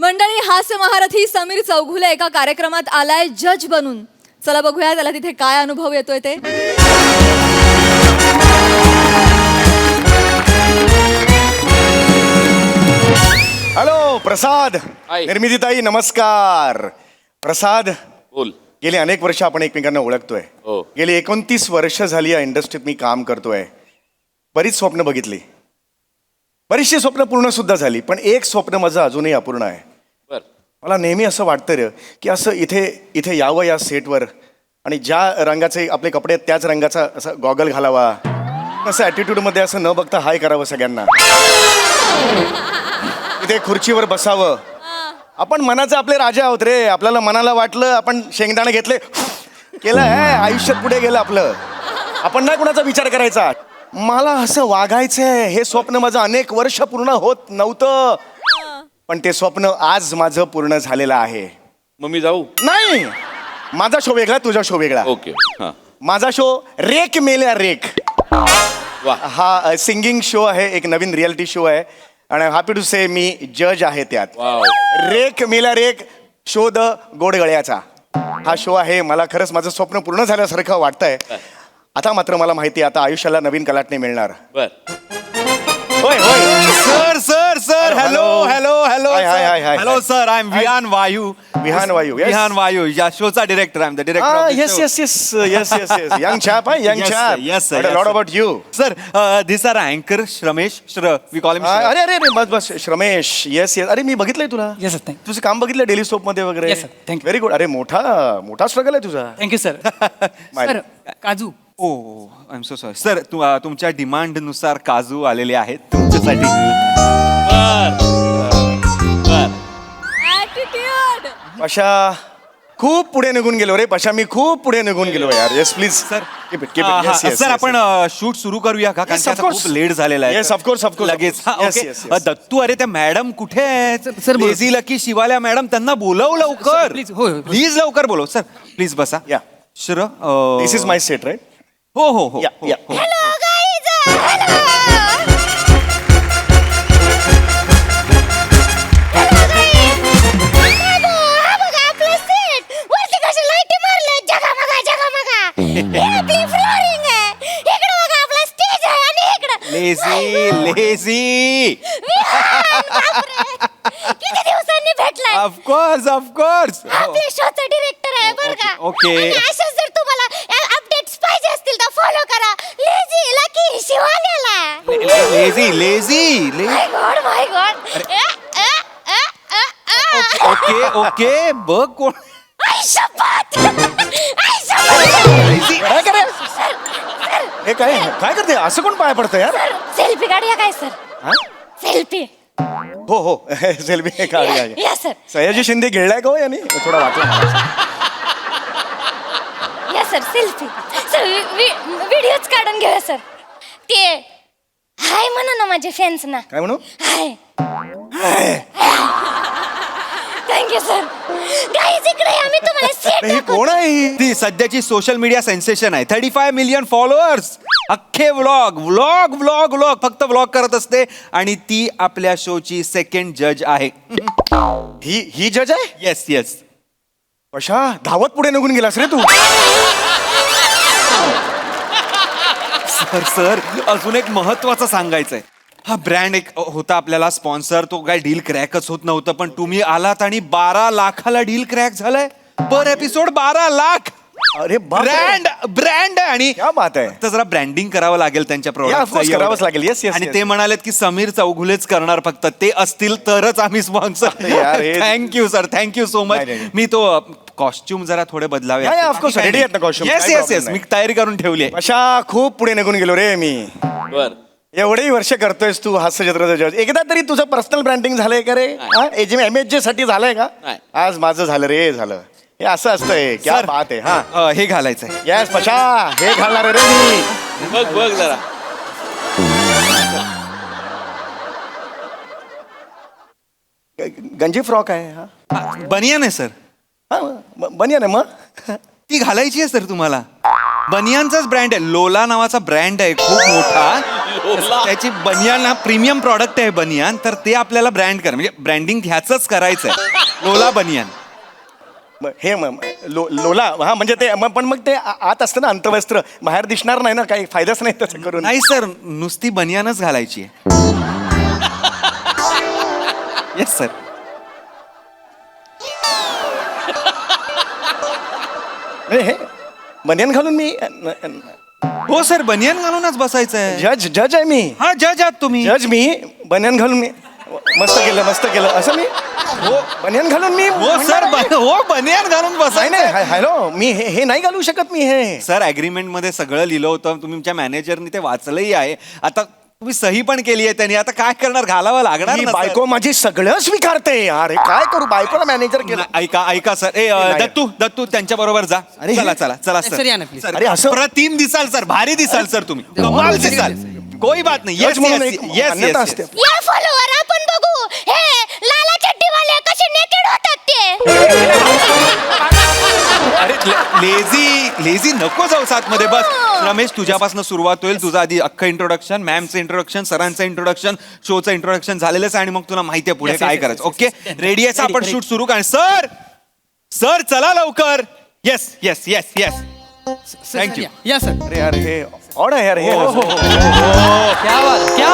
Speaker 3: मंडळी, हास्य महारथी समीर चौघुले एका कार्यक्रमात आलाय जज बनून. चला बघूया त्याला तिथे काय अनुभव येतोय ते.
Speaker 2: हॅलो प्रसाद.
Speaker 8: हाय.
Speaker 2: निर्मितीताई नमस्कार. प्रसाद,
Speaker 8: बोल.
Speaker 2: गेली अनेक वर्ष आपण एकमेकांना ओळखतोय.
Speaker 8: हो.
Speaker 2: गेली 29 वर्ष झाली या इंडस्ट्रीत मी काम करतोय. बरीच स्वप्न बघितली, बरीचशी स्वप्न पूर्ण सुद्धा झाली, पण एक स्वप्न माझं अजूनही अपूर्ण आहे.
Speaker 8: बर.
Speaker 2: मला नेहमी असं वाटतं रे की असं इथे यावं या सेटवर आणि ज्या रंगाचे आपले कपडे आहेत त्याच रंगाचा असं गॉगल घालावा, असं ॲटिट्यूडमध्ये असं न बघता हाय करावं सगळ्यांना, इथे खुर्चीवर बसावं. आपण मनाचे आपले राजा आहोत रे. आपल्याला मनाला वाटलं आपण शेंगदाणे घेतले केलं आहे, आयुष्यात पुढे गेलं आपलं. आपण नाही कुणाचा विचार करायचा. मला असं वागायचंय हे स्वप्न माझं अनेक वर्ष पूर्ण होत नव्हतं, पण ते स्वप्न आज माझं पूर्ण झालेलं आहे.
Speaker 8: मग मी जाऊ?
Speaker 2: नाही, माझा शो वेगळा, तुझा शो वेगळा.
Speaker 8: ओके. हा.
Speaker 2: माझा शो रेक मेल्या रेक
Speaker 8: वा.
Speaker 2: हा सिंगिंग शो आहे, एक नवीन रियालिटी शो आहे आणि हॅपी टू से मी जज आहे त्यात.
Speaker 8: वाव.
Speaker 2: रेक मेला रेक शोध गोडगळ्याचा हा शो आहे. मला खरंच माझं स्वप्न पूर्ण झाल्यासारखं वाटतंय. आता मात्र मला माहिती आहे आता आयुष्याला नवीन कलाटणी मिळणार.
Speaker 8: बर.
Speaker 2: होय होय.
Speaker 1: Sir sir sir hello hello hello
Speaker 2: hi, hi, hi, hi.
Speaker 1: Hello sir. I am Vihaan Vayu.
Speaker 2: Vihaan Vayu, yes.
Speaker 1: Vihaan Vayu या शोचा director. I am the director.
Speaker 2: Yes yes yes yes yes yes young chap आहे, young chap.
Speaker 1: yes,
Speaker 2: lot about you.
Speaker 1: Sir this are अँकर Shramesh we call हिम.
Speaker 2: अरे अरे अरे बस बस श्रमेश. Yes yes. अरे मी बघितलंय तुला.
Speaker 7: Yes sir.
Speaker 2: तुझं काम बघितलं डेली सोप मध्ये वगैरे.
Speaker 7: Yes, sir. Thank you.
Speaker 2: Very good. अरे मोठा स्ट्रगल आहे तुझा.
Speaker 7: Thank you sir. सर काजू.
Speaker 1: Oh I am so sorry sir. तुमच्या डिमांडनुसार काजू आलेले आहेत तुमच्यासाठी.
Speaker 3: ॲटिट्यूड.
Speaker 2: पशा खूप पुढे निघून गेलो रे. पशा मी खूप पुढे निघून गेलो यार. Yes please
Speaker 1: sir
Speaker 2: keep it yes yes.
Speaker 1: Sir आपण शूट सुरू करूया का? कारण
Speaker 2: Yes,
Speaker 1: की
Speaker 2: of
Speaker 1: आता
Speaker 2: course.
Speaker 1: खूप लेट झालेला आहे.
Speaker 2: Yes, of course, of course,
Speaker 1: लगेच
Speaker 2: of course. Yes,
Speaker 1: okay.
Speaker 2: yes, yes.
Speaker 1: Dattu, अरे त्या मॅडम कुठे आहेत?
Speaker 7: सर, बोल.
Speaker 1: लेझी लकी शिवाल्या मॅडम, त्यांना बोलव लवकर.
Speaker 7: Sir, please. होय, होय.
Speaker 1: प्लीज लवकर बोलव. सर प्लीज बसा.
Speaker 2: या
Speaker 1: श्र
Speaker 2: दिस इज माय सेट राईट.
Speaker 1: हो हो हो
Speaker 2: या
Speaker 1: हो,
Speaker 2: या.
Speaker 1: हो.
Speaker 6: Hello guys.
Speaker 1: Lazy lazy.
Speaker 6: किती दिवसांनी भेटलाय.
Speaker 1: Of course of course.
Speaker 6: आपल्या शोचा डिरेक्टर आहे बरं का.
Speaker 1: ओके.
Speaker 6: आणि अशाच जर तुम्हाला अपडेट्स पाहिजे असतील तर फॉलो करा लेझी लकी शिवाल्याला.
Speaker 1: Lazy lazy.
Speaker 6: My god my god.
Speaker 1: Okay okay. बघ कोण.
Speaker 6: आई शपथ. आई शपथ.
Speaker 2: काय करे हे काय काय करते असं कोण पाय पडतं यार.
Speaker 6: सेल्फी काढूया काय सर.
Speaker 2: हा?
Speaker 6: सेल्फी.
Speaker 2: हो हो सेल्फी काढूया.
Speaker 6: Yes sir.
Speaker 2: सयाजी शिंदे गिळलाय का हो यांनी थोडा वाटलं मला.
Speaker 6: Yes sir selfie. सर व्हिडिओच काढून घेऊया सर. ते हाय म्हणा ना माझे फॅन्स ना.
Speaker 2: काय म्हणू.
Speaker 6: हाय. Thank you sir. गाईज इकडे या, मी तुम्हाला सेट
Speaker 2: ही कोण आहे ही?
Speaker 1: ती सध्याची सोशल मीडिया सेन्सेशन आहे. 35 मिलियन फॉलोअर्स. अख्खे व्लॉग व्लॉग व्लॉग व्लॉग फक्त व्लॉग करत असते आणि ती आपल्या शोची सेकंड जज आहे.
Speaker 2: ही जज आहे.
Speaker 1: Yes yes.
Speaker 2: पशा धावत पुढे निघून गेलास रे तू.
Speaker 1: सर सर अजून एक महत्वाचं सांगायचंय. हा ब्रँड एक होता आपल्याला स्पॉन्सर, तो काय डील क्रॅकच होत नव्हतं, पण तुम्ही आलात आणि 12 लाखाला डील क्रॅक झालाय पर एपिसोड. 12 लाख.
Speaker 2: अरे
Speaker 1: ब्रँड ब्रँड आणि
Speaker 2: क्या बात आहे.
Speaker 1: तर जरा ब्रँडिंग करावं लागेल त्यांच्या
Speaker 2: Yeah, of course, करावंच लागेल. Yes, yes,
Speaker 1: आणि
Speaker 2: yes.
Speaker 1: ते म्हणालेत की समीर चौघुलेच करणार, फक्त ते असतील तरच आम्ही स्पॉन्सर.
Speaker 2: यार, हे-
Speaker 1: thank you sir, thank you so much.
Speaker 2: नाही, नाही.
Speaker 1: मी तो कॉस्ट्युम जरा थोडे बदलावे
Speaker 2: या, of course, ready आहेत ना costume,
Speaker 1: येस
Speaker 2: काही
Speaker 1: येस
Speaker 2: problem
Speaker 1: येस मी
Speaker 2: नाही.
Speaker 1: तयारी करून ठेवली आहे.
Speaker 2: अशा खूप पुढे निघून गेलो रे मी.
Speaker 8: बर
Speaker 2: एवढेही वर्ष करतोयस तू हास्य चित्राचं जज. एकदा तरी तुझं पर्सनल ब्रँडिंग झालंय का रे? MHJ साठी झालंय का?
Speaker 8: नाही.
Speaker 2: आज माझं झालं रे झालं. हे असं असतंय क्या
Speaker 1: सर,
Speaker 2: बात आहे. हा
Speaker 1: हे घालायचंय.
Speaker 2: येस पशा हे घालणार रे मी.
Speaker 8: बघ बघ जरा
Speaker 2: गंजी फ्रॉक आहे हा.
Speaker 1: बनियान आहे सर.
Speaker 2: बनियान आहे मग.
Speaker 1: ती घालायची आहे सर तुम्हाला. बनियानचाच ब्रँड आहे, लोला नावाचा ब्रँड आहे खूप मोठा. त्याची बनियान हा प्रीमियम प्रॉडक्ट आहे बनियान, तर ते आपल्याला ब्रँड कर म्हणजे ब्रँडिंग ह्याच करायचं आहे. लोला बनियान.
Speaker 2: हे लोला हा म्हणजे ते पण मग ते आत असतं ना अंतवस्त्र, बाहेर दिसणार नाही ना, काही फायदाच नाही त्याचा करून.
Speaker 1: नाही सर, नुसती बनियानच घालायची आहे. Yes sir.
Speaker 2: हे बनियान घालून मी
Speaker 1: हो सर, बनियान घालूनच बसायचं आहे.
Speaker 2: जज आहे मी.
Speaker 1: हा जज आहात तुम्ही.
Speaker 2: जज मी बनियान घालून मी मस्त केलं असं मी हो बनियान घालून मी
Speaker 1: हो सर, हो बनियान घालून
Speaker 2: नाही
Speaker 1: बसायचं
Speaker 2: नाही
Speaker 1: आहे.
Speaker 2: हॅलो मी हे नाही घालू शकत मी हे.
Speaker 1: सर अग्रीमेंट मध्ये सगळं लिहिलं होतं, तुमच्या मॅनेजरनी ते वाचलंही आहे. आता तुम्ही सही पण केली आहे त्यांनी. आता काय करणार, घालावं लागणार
Speaker 2: ही
Speaker 1: ना, सर.
Speaker 2: बायको माझी सगळं स्वीकारते. अरे काय करू, बायकोला मॅनेजर केलं.
Speaker 1: ऐका सर.
Speaker 2: नाही.
Speaker 1: दत्तू त्यांच्या बरोबर जा.
Speaker 2: अरे,
Speaker 1: चला
Speaker 7: सर, या ना, please.
Speaker 1: सर
Speaker 2: अरे, असं-
Speaker 1: प्रतिम दिसाल सर, भारी दिसाल सर तुम्ही. कमाल दिसाल. कोई बात नाही.
Speaker 2: जज म्हणून एक मान्यता असते.
Speaker 6: या फॉलोवर आपण बघू हे लाला चड्डीवाले कसे नेकेड होतात ते.
Speaker 1: अरे लेझी नको जाऊ साथ मध्ये. बस रमेश, तुझ्यापासून सुरुवात होईल. तुझं आधी अख्खं इंट्रोडक्शन, मॅमचं इंट्रोडक्शन, सरांचं इंट्रोडक्शन, शोचं इंट्रोडक्शन झालेलंच आहे आणि मग तुला माहिती आहे पुढे काय करायचं. ओके रेडी आहे आपण शूट सुरू कर. सर चला लवकर. Yes yes yes yes. Thank you.
Speaker 7: या सर.
Speaker 2: अरे यार हे ऑड आहे यार हे.
Speaker 7: क्या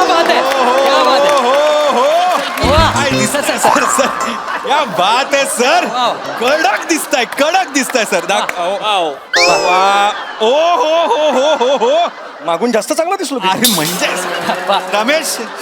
Speaker 7: बात है.
Speaker 1: सर क्या बात आहे सर. कडक दिसताय सर. ओ हो.
Speaker 2: मागून जास्त चांगला दिसलो की.
Speaker 1: अरे म्हणजे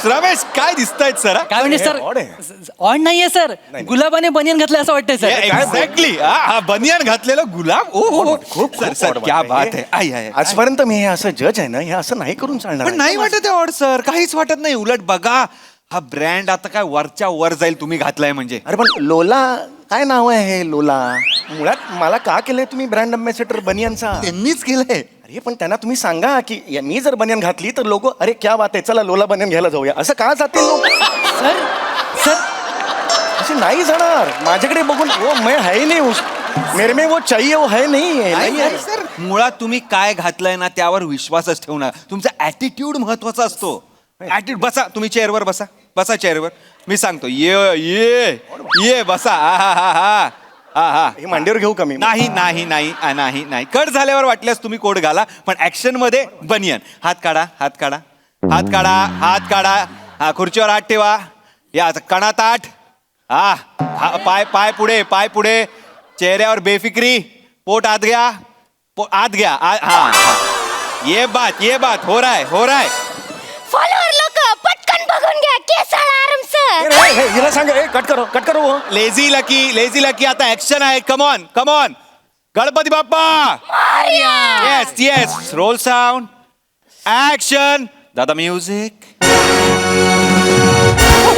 Speaker 1: रमेश काय दिसतायत सर.
Speaker 7: काय म्हणजे सर,
Speaker 2: ऑड आहे.
Speaker 7: ऑन नाहीये सर, गुलाबाने बनियन घातलं असं वाटतंय सर.
Speaker 1: एक्झॅक्टली. हा बनियान घातलेलं गुलाब. ओ
Speaker 2: खूप
Speaker 1: सर क्या बात आहे. आई.
Speaker 2: आजपर्यंत मी हे असं जज आहे ना, हे असं नाही करून चालणार.
Speaker 1: पण नाही वाटत आहे ऑड सर, काहीच वाटत नाही. उलट बघा हा ब्रँड आता काय वरच्या वर जाईल तुम्ही घातलाय म्हणजे.
Speaker 2: अरे पण लोला काय नाव आहे हे लोला? मुळात मला का केलंय तुम्ही ब्रँड अम्बॅसेडर बनियानचा?
Speaker 1: त्यांनीच केलंय.
Speaker 2: अरे पण त्यांना तुम्ही सांगा की मी जर बनियान घातली तर लोक अरे क्या बात आहे चला लोला बनियान घ्यायला जाऊया असं का जातील लोक?
Speaker 7: सर
Speaker 2: असे नाही जाणार. माझ्याकडे बघून वो मैं है ही नहीं, मेरे में वो चाहिए वो है नहीं है.
Speaker 1: सर मुळात तुम्ही काय घातलंय ना त्यावर विश्वासच ठेवणार. तुमचा ऍटिट्यूड महत्वाचा असतो. ऍटिट्यूड. बसा तुम्ही चेअरवर बसा चेअरवर. मी सांगतो ये बसा. हा
Speaker 2: हे मांडीवर घेऊ का मी?
Speaker 1: नाही. कट झाल्यावर वाटल्यास तुम्ही कोट घाला, पण ऍक्शन मध्ये बनियन. हात काढा. हा खुर्चीवर हात ठेवा. या कणा ताट. पाय पुढे. चेहऱ्यावर बेफिक्री. पोट आत घ्या. हा ये बात हो रहा है.
Speaker 6: फॉलोवर लोक पटकन बघून घ्या केसाळ आराम सर.
Speaker 2: हिला सांग कट करो वो.
Speaker 1: लेझी लकी आता ऍक्शन आहे. Come on. Ganpati Bappa. Yes roll sound action. दादा म्युझिक.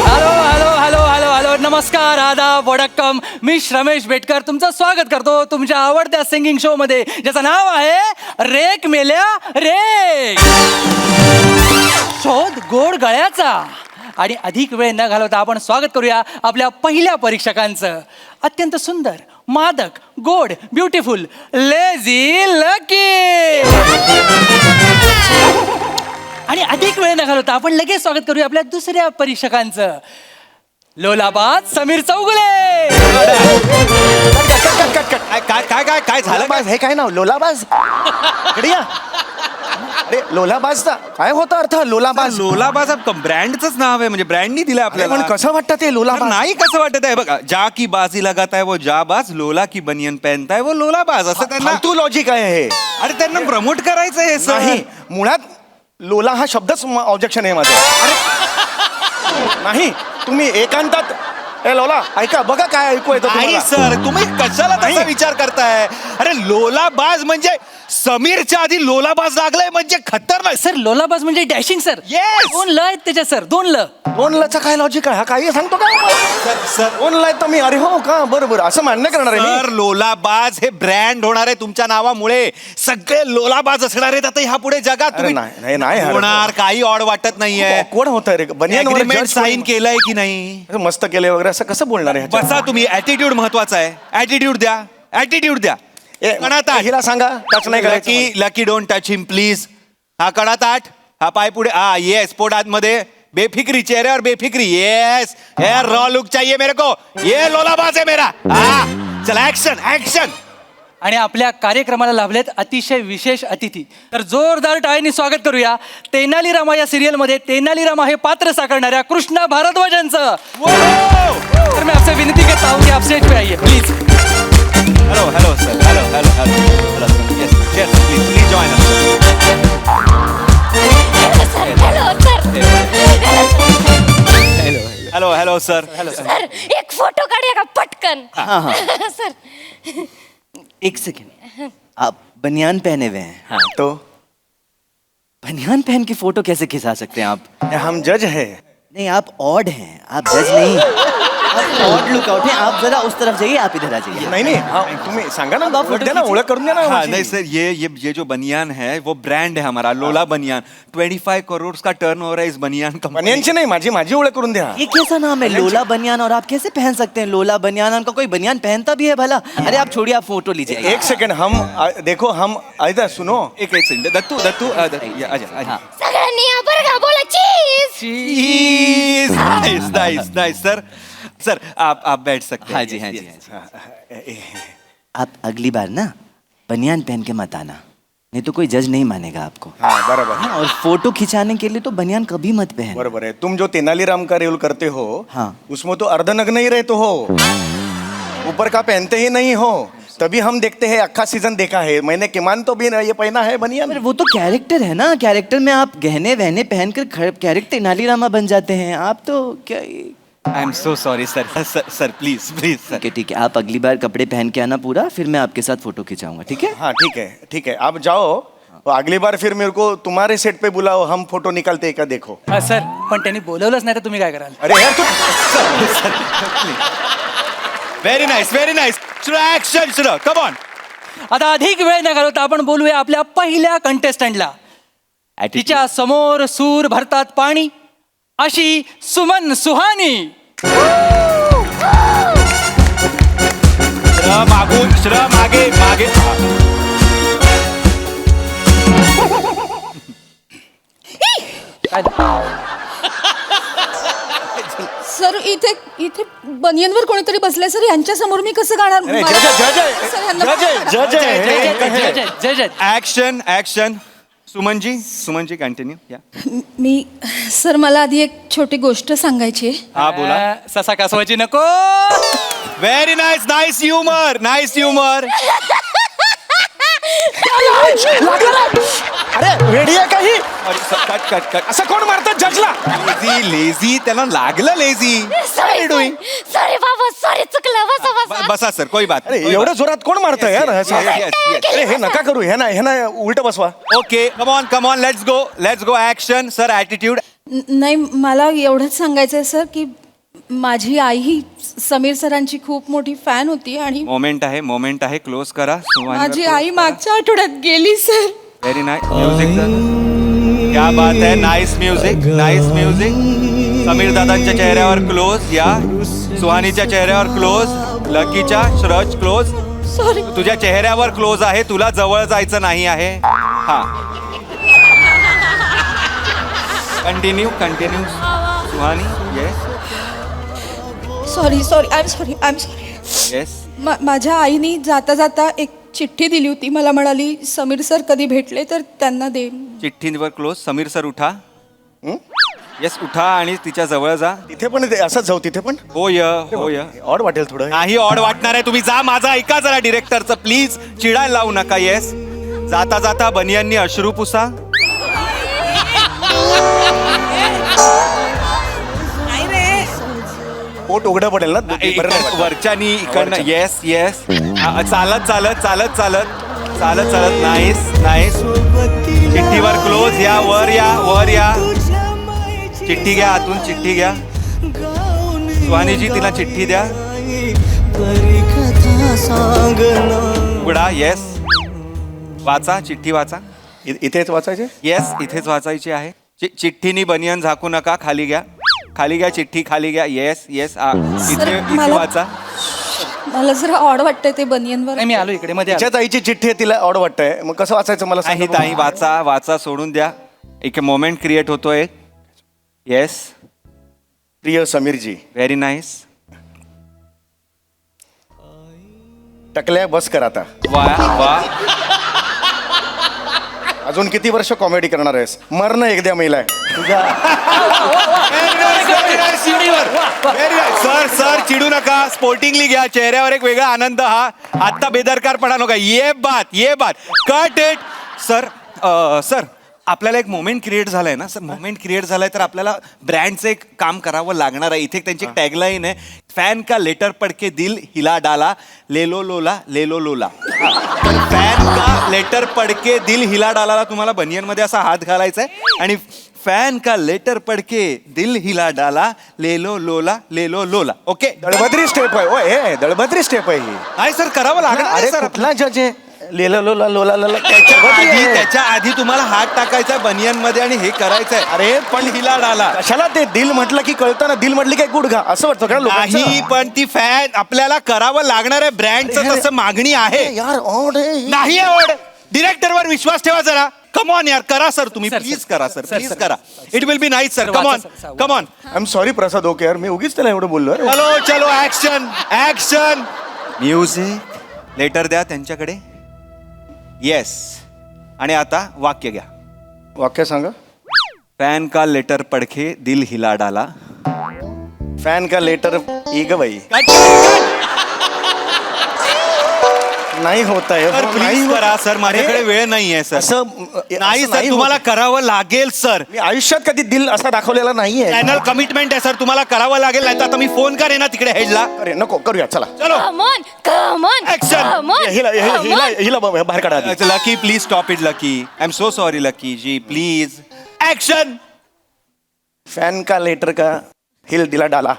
Speaker 7: हॅलो नमस्कार, आदाब, वडक्कम. मी रमेश बेटकर तुमचं स्वागत करतो तुमच्या आवडत्या सिंगिंग शो मध्ये, ज्याचं नाव आहे रेक मेल्या रेक. शोध गोड गळ्याचा. आणि अधिक वेळ न घालवता आपण स्वागत करूया आपल्या पहिल्या परीक्षकांचं. अत्यंत सुंदर, मादक, गोड, ब्युटिफुल, लेझी लकी. आणि अधिक वेळ न घालवता आपण लगेच स्वागत करूया आपल्या दुसऱ्या परीक्षकांचं. लोलाबाद समीर चौगुले.
Speaker 1: काय झालं.
Speaker 2: लोलाबाज हे काय नाव? लोलाबाज इकडे या. अरे लोलाबाजचा काय होता अर्थ? लोलाबाज
Speaker 1: ब्रँडच नाव आहे म्हणजे ब्रँडनी दिलंय
Speaker 2: पण
Speaker 1: आपल्याला.
Speaker 2: कसं वाटतं ते लोलाबाज?
Speaker 1: नाही कसं वाटत आहे बघा. जा की बाजी लगाता है वो जाबाज, लोला की बनियन पहनता है वो लोलाबाज. असं त्यांना.
Speaker 2: फालतू लॉजिक आहे हे.
Speaker 1: अरे त्यांना प्रमोट करायचं हे सर.
Speaker 2: नाही मुळात लोला हा शब्दच ऑब्जेक्शन आहे माझं. अरे नाही तुम्ही एकांतात ए लोला ऐका बघा काय ऐकू येतं
Speaker 1: नाही
Speaker 2: तुम्हाला.
Speaker 1: सर तुम्ही कशाला तसा
Speaker 2: नाही.
Speaker 1: विचार करताय अरे लोलाबाज म्हणजे समीरच्या आधी लोलाबाज लागलाय म्हणजे खतरनाक
Speaker 7: सर लोलाबाज म्हणजे डॅशिंग सर.
Speaker 1: Yes!
Speaker 7: 2 ल आहेत त्याच्यात सर, 2 ल.
Speaker 2: दोन लचा काय लॉजिक आहे हा काही सांगतो का
Speaker 1: सर
Speaker 2: दोन लाय तर मी अरे हो का बरोबर असं मान्य करणार आहे
Speaker 1: सर
Speaker 2: मी.
Speaker 1: लोलाबाज हे ब्रँड होणार आहे तुमच्या नावामुळे सगळे लोलाबाज असणार आहेत आता ह्या पुढे जगात
Speaker 2: अरे नाही, नाही, अरे.
Speaker 1: होणार काही ऑड वाटत नाहीये
Speaker 2: कोण होत रे बनियान
Speaker 1: अग्रीमेंट साईन केलंय की नाही
Speaker 2: मस्त केले वगैरे असं कसं बोलणार आहे ह्याच्यात?
Speaker 1: बसा तुम्ही ऍटिट्यूड महत्वाचा आहे ऍटिट्यूड द्या ऍटिट्यूड द्या
Speaker 2: ए,
Speaker 1: कणात
Speaker 2: हिला सांगा टच नाही करायचं
Speaker 1: lucky lucky don't touch him please हा कणात आठ हा पाय पुढे हा येस पोट आतमध्ये बेफिक्री चेहरे और बेफिक्री यस यार रॉ लुक चाहिए मेरे को ये लोलाबाज है मेरा हा चला ऍक्शन ऍक्शन
Speaker 7: आणि आपल्या कार्यक्रमाला लाभलेत अतिशय विशेष अतिथी. तर जोरदार टाळ्यांनी स्वागत करूया तेनाली रामा या सिरियल मध्ये तेनाली रामा हे पात्र साकारणाऱ्या कृष्णा भारद्वाजांचं. तर मैं आपसे विनती करता हूँ कि आप स्टेज पे आइए please.
Speaker 1: Hello hello sir hello hello hello hello sir yes yes please please join hello hello sir hello
Speaker 10: sir एक फोटो काढूया का पटकन. सर
Speaker 11: एक सेकेंड, आप बनियान पहने हुए हैं.
Speaker 2: तो
Speaker 11: बनियान पहन के फोटो कैसे खिंचा सकते हैं आप?
Speaker 2: हम जज है
Speaker 11: नहीं, आप ऑड हैं, आप जज नहीं. आप ऑड लुक आउट हैं. आप जरा उस तरफ जाइए, आप इधर आ जाइए.
Speaker 2: नाही नाही हा, तुम्ही सांगा ना ओळख द्या ना ओळख करून द्या ना
Speaker 1: हाँ
Speaker 2: माझी.
Speaker 1: नहीं सर ये जो बनियान है वो ब्रांड है हमारा लोला बनियान 25 करोड़ का टर्नओवर है इस बनियान कंपनी
Speaker 2: बनियांची नाही माझी माझी ओळख करून द्या.
Speaker 11: ये कैसा नाम है, लोला बनियान? और आप कैसे पहन सकते हैं लोला बनियान? उनका कोई बनियान पहनता भी है भला? अरे आप छोड़िए, आप फोटो लीजिए.
Speaker 2: एक सेकंड हम देखो हम इधर सुनो
Speaker 1: एक सेकंड दत्तू दत्तू आजा
Speaker 10: सगळ्यांनी या बरं का बोला cheese.
Speaker 1: Cheese nice nice nice sir sir आप बैठ सकते हैं.
Speaker 11: हाँ जी, हाँ जी, हाँ जी. आप अगली बार ना बनियान पहन के मत आना, नहीं तो कोई जज नहीं मानेगा आपको.
Speaker 2: हाँ बराबर
Speaker 11: हाँ, और फोटो खिंचाने के लिए तो बनियान कभी मत पहन.
Speaker 2: बराबर है. तुम जो तेनालीराम का रोल करते हो
Speaker 11: हाँ.
Speaker 2: उसमें तो अर्धनग्न ही रहते हो, ऊपर का पहनते ही नहीं हो. तभी हम देखते हैं अक्खा सीजन देखा है मैंने किमान तो भी ये पहना है बनियान.
Speaker 11: पर वो तो कैरेक्टर है ना, कैरेक्टर में आप गहने वहने पहनकर कैरेक्टर तेनालीरामा बन जाते हैं. आप तो क्या
Speaker 1: I am so sorry sir sir please please sir.
Speaker 11: ठीक है, ठीक है. आप अगली बार कपड़े पहन के आना पूरा, फिर मैं आपके साथ फोटो खिंचाऊंगा. ठीक है?
Speaker 2: हाँ ठीक है आप जाओ. तो अगली बार फिर मेरे को तुम्हारे सेट पे बुलाओ, हम फोटो निकालते हैं का देखो.
Speaker 7: हा सर, पण त्यांनी बोलवलंच नाही तर तुम्ही काय कराल?
Speaker 2: अरे यार तू
Speaker 1: व्हेरी नाइस ऍक्शन सुनो कम ऑन.
Speaker 7: आता अधिक वेळ न घालवता आपण बोलूया आपल्या पहिल्या कंटेस्टंटला. तिच्या समोर सूर भरतात पाणी अशी सुमन सुहानी.
Speaker 1: श्र मागे मागे
Speaker 5: सर इथे इथे बनियनवर कोणीतरी बसलंय सर, यांच्या समोर मी कसं गाणार?
Speaker 2: अरे,
Speaker 5: मला-
Speaker 2: जज आहे.
Speaker 5: सर, यांना-
Speaker 2: जज आहे, जज आहे.
Speaker 7: जय जय जय.
Speaker 1: Action action Suman ji continue या
Speaker 5: मी सर मला आधी एक छोटी गोष्ट सांगायची आहे.
Speaker 1: हा बोला.
Speaker 7: ससा कासवाची नको.
Speaker 1: व्हेरी नाइस ह्युमर
Speaker 2: अरे रेडी आहे काही
Speaker 1: कट
Speaker 2: असं कोण मारतात जजला?
Speaker 1: लेझी त्याला लागलं लेझी.
Speaker 10: सॉरी बाबा सॉरी चुकलं बसा बसा.
Speaker 1: बसा सर कोई बात
Speaker 2: अरे एवढं जोरात कोण मारतं यार असं?
Speaker 1: yes.
Speaker 2: अरे हे नका करू, हे ना उलट बसवा.
Speaker 1: Okay come on let's go action sir attitude.
Speaker 5: नाही मला एवढंच सांगायचं आहे सर की माझी आई ही समीर सरांची खूप मोठी फॅन होती आणि
Speaker 1: मोमेंट आहे क्लोज करा.
Speaker 5: माझी आई मागच्या आठवड्यात गेली सर.
Speaker 1: व्हेरी नाइस म्युझिक क्या बात है. नाइस म्युझिक समीर दादांच्या चेहऱ्यावर क्लोज या सुहानीच्या चेहऱ्यावर क्लोज लकीच्या श्रज क्लोज.
Speaker 5: सॉरी
Speaker 1: तुझ्या चेहऱ्यावर क्लोज आहे तुला जवळ जायचं नाही आहे. हा continue Suhani yes
Speaker 5: sorry I am sorry
Speaker 1: yes
Speaker 5: माझ्या आईने जाता जाता एक चिठ्ठी दिली होती. मला म्हणाली समीर सर कधी भेटले तर त्यांना दे.
Speaker 1: चिठ्ठीवर क्लोज. समीर सर उठा. येस उठा आणि तिच्या जवळ जा.
Speaker 2: तिथे पण असंच जाऊ तिथे पण
Speaker 1: होय
Speaker 2: ऑड वाटेल थोडं.
Speaker 1: नाही ऑड वाटणार आहे. तुम्ही जा माझा ऐका जरा डिरेक्टरचं प्लीज. चिडायला लावू नका. येस जाता जाता बनियांनी अश्रू पुसा.
Speaker 2: पोट उघडं पडेल ना बरं नाही वाटत.
Speaker 1: वरच्यानी इकडनं येस येस चालत चालत चालत चालत चालत चालत नाईस नाईस चिठ्ठीवर क्लोज या वर या वर या चिठ्ठी घ्या आतून चिठ्ठी घ्या सुहानीजी तिला चिठ्ठी द्या उघडा येस वाचा चिठ्ठी वाचा
Speaker 2: इथेच वाचायचे.
Speaker 1: येस इथेच वाचायची आहे चिठ्ठीनी बनियन झाकू नका खाली घ्या चिठ्ठी खाली घ्या येस येस इथे
Speaker 5: मला-
Speaker 1: वाचा
Speaker 5: मला जरा ऑड वाटतंय ते बनियनवर.
Speaker 7: नाही मी आलो इकडे मध्ये आलो.
Speaker 2: तिच्या ताईची चिठ्ठी आहे, तिला ऑड वाटतंय, मग कसं वाचायचं मला सांगा
Speaker 1: नाही
Speaker 2: बघू.
Speaker 1: ताई वाचा वाचा सोडून द्या एक मोमेंट क्रिएट होतोय येस
Speaker 2: प्रिय समीरजी,
Speaker 1: व्हेरी नाईस
Speaker 2: टकल्या बस कर आता.
Speaker 1: वा वा
Speaker 2: अजून किती वर्ष कॉमेडी करणार आहेस? मरण एकदा मेलाय तुझ्या.
Speaker 1: सर सर चिडू नका स्पोर्टिंगली घ्या चेहऱ्यावर एक वेगळा आनंद हा आत्ता बेदरकारपणा नका ये बात कट इट सर सर आपल्याला एक मोमेंट क्रिएट झालाय ना सर मोमेंट क्रिएट झालाय तर आपल्याला ब्रँडचं एक काम करावं लागणार आहे इथे त्यांची टॅगलाईन आहे फॅन का लेटर पडके दिल हिला डाला लेलो लोला फॅन का लेटर पडके दिल हिला डाला तुम्हाला बनियनमध्ये असा हात घालायचा आहे आणि फॅन का लेटर पडके दिल हिला डाला लेलो लोला ओके
Speaker 2: दळभद्री स्टेप आहे ओ हे दळभद्री स्टेप आहे ही.
Speaker 1: नाही सर करावं लागणार
Speaker 2: अरे
Speaker 1: आहे सर
Speaker 2: कुठला जज आहे लेला लोला लोला लोला
Speaker 1: त्याच्या आधी तुम्हाला हात टाकायचा बनियन मध्ये आणि हे करायचंय
Speaker 2: अरे
Speaker 1: पण हिला डाला
Speaker 2: कशाला ते दिल म्हटलं की कळतं ना दिल म्हटलं काय गुडघा असं वाटतं का लोकांचं?
Speaker 1: नाही पण ती फॅन आपल्याला करावं लागणार आहे ब्रँडचं तसं मागणी आहे
Speaker 2: यार ऑड आहे ही.
Speaker 1: नाही आवड डिरेक्टरवर विश्वास ठेवा जरा कमॉन यार करा सर तुम्ही प्लीज करा सर प्लीज करा it will be nice sir come on
Speaker 2: I am sorry Prasad okay यार मी उगीच त्याला एवढं बोललो अरे.
Speaker 1: चलो ऍक्शन म्युझिक लेटर द्या त्यांच्याकडे येस आणि आता वाक्य घ्या
Speaker 2: वाक्य सांगा.
Speaker 1: फॅन का लेटर पडके दिल हिला डाला
Speaker 2: फॅन का लेटर ग बाई नाही होत आहे
Speaker 1: सर प्लीज करा सर माझ्याकडे वेळ नाही आहे सर
Speaker 2: असं
Speaker 1: नाही
Speaker 2: असं
Speaker 1: सर तुम्हाला
Speaker 2: होत.
Speaker 1: करावं लागेल सर
Speaker 2: मी आयुष्यात कधी दिल असा दाखवलेला नाहीये.
Speaker 1: चॅनल कमिटमेंट आहे सर तुम्हाला करावं लागेल नाही तर आता मी फोन करेन ना तिकडे हेडला
Speaker 2: अरे नको करूया चला.
Speaker 1: चलो
Speaker 10: कम ऑन
Speaker 1: Action.
Speaker 2: हिला बाहेर काढा आधी.
Speaker 1: Lucky please stop it Lucky I am so sorry Lucky ji please action
Speaker 2: fan का लेटर का हिल दिला डाला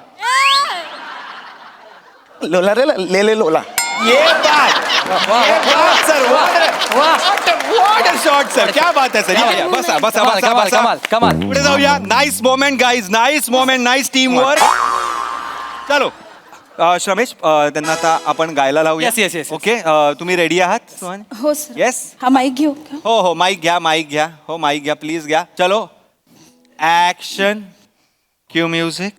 Speaker 2: लोला रे ले लोला.
Speaker 1: ये बात सर वॉट शॉट सर क्या बात है सर या बसा बसा बसा बसा
Speaker 7: कमाल
Speaker 1: पुढे जाऊया nice moment guys nice moment nice team work चलो श्रमेश त्यांना आता आपण गायला लावूया
Speaker 7: Yes, yes, yes, yes.
Speaker 1: Okay तुम्ही रेडी आहात सोहन
Speaker 5: हो सर.
Speaker 1: येस
Speaker 5: हा माईक घेऊ का?
Speaker 1: हो माईक घ्या हो माईक घ्या प्लीज घ्या चलो ऍक्शन क्यू म्युझिक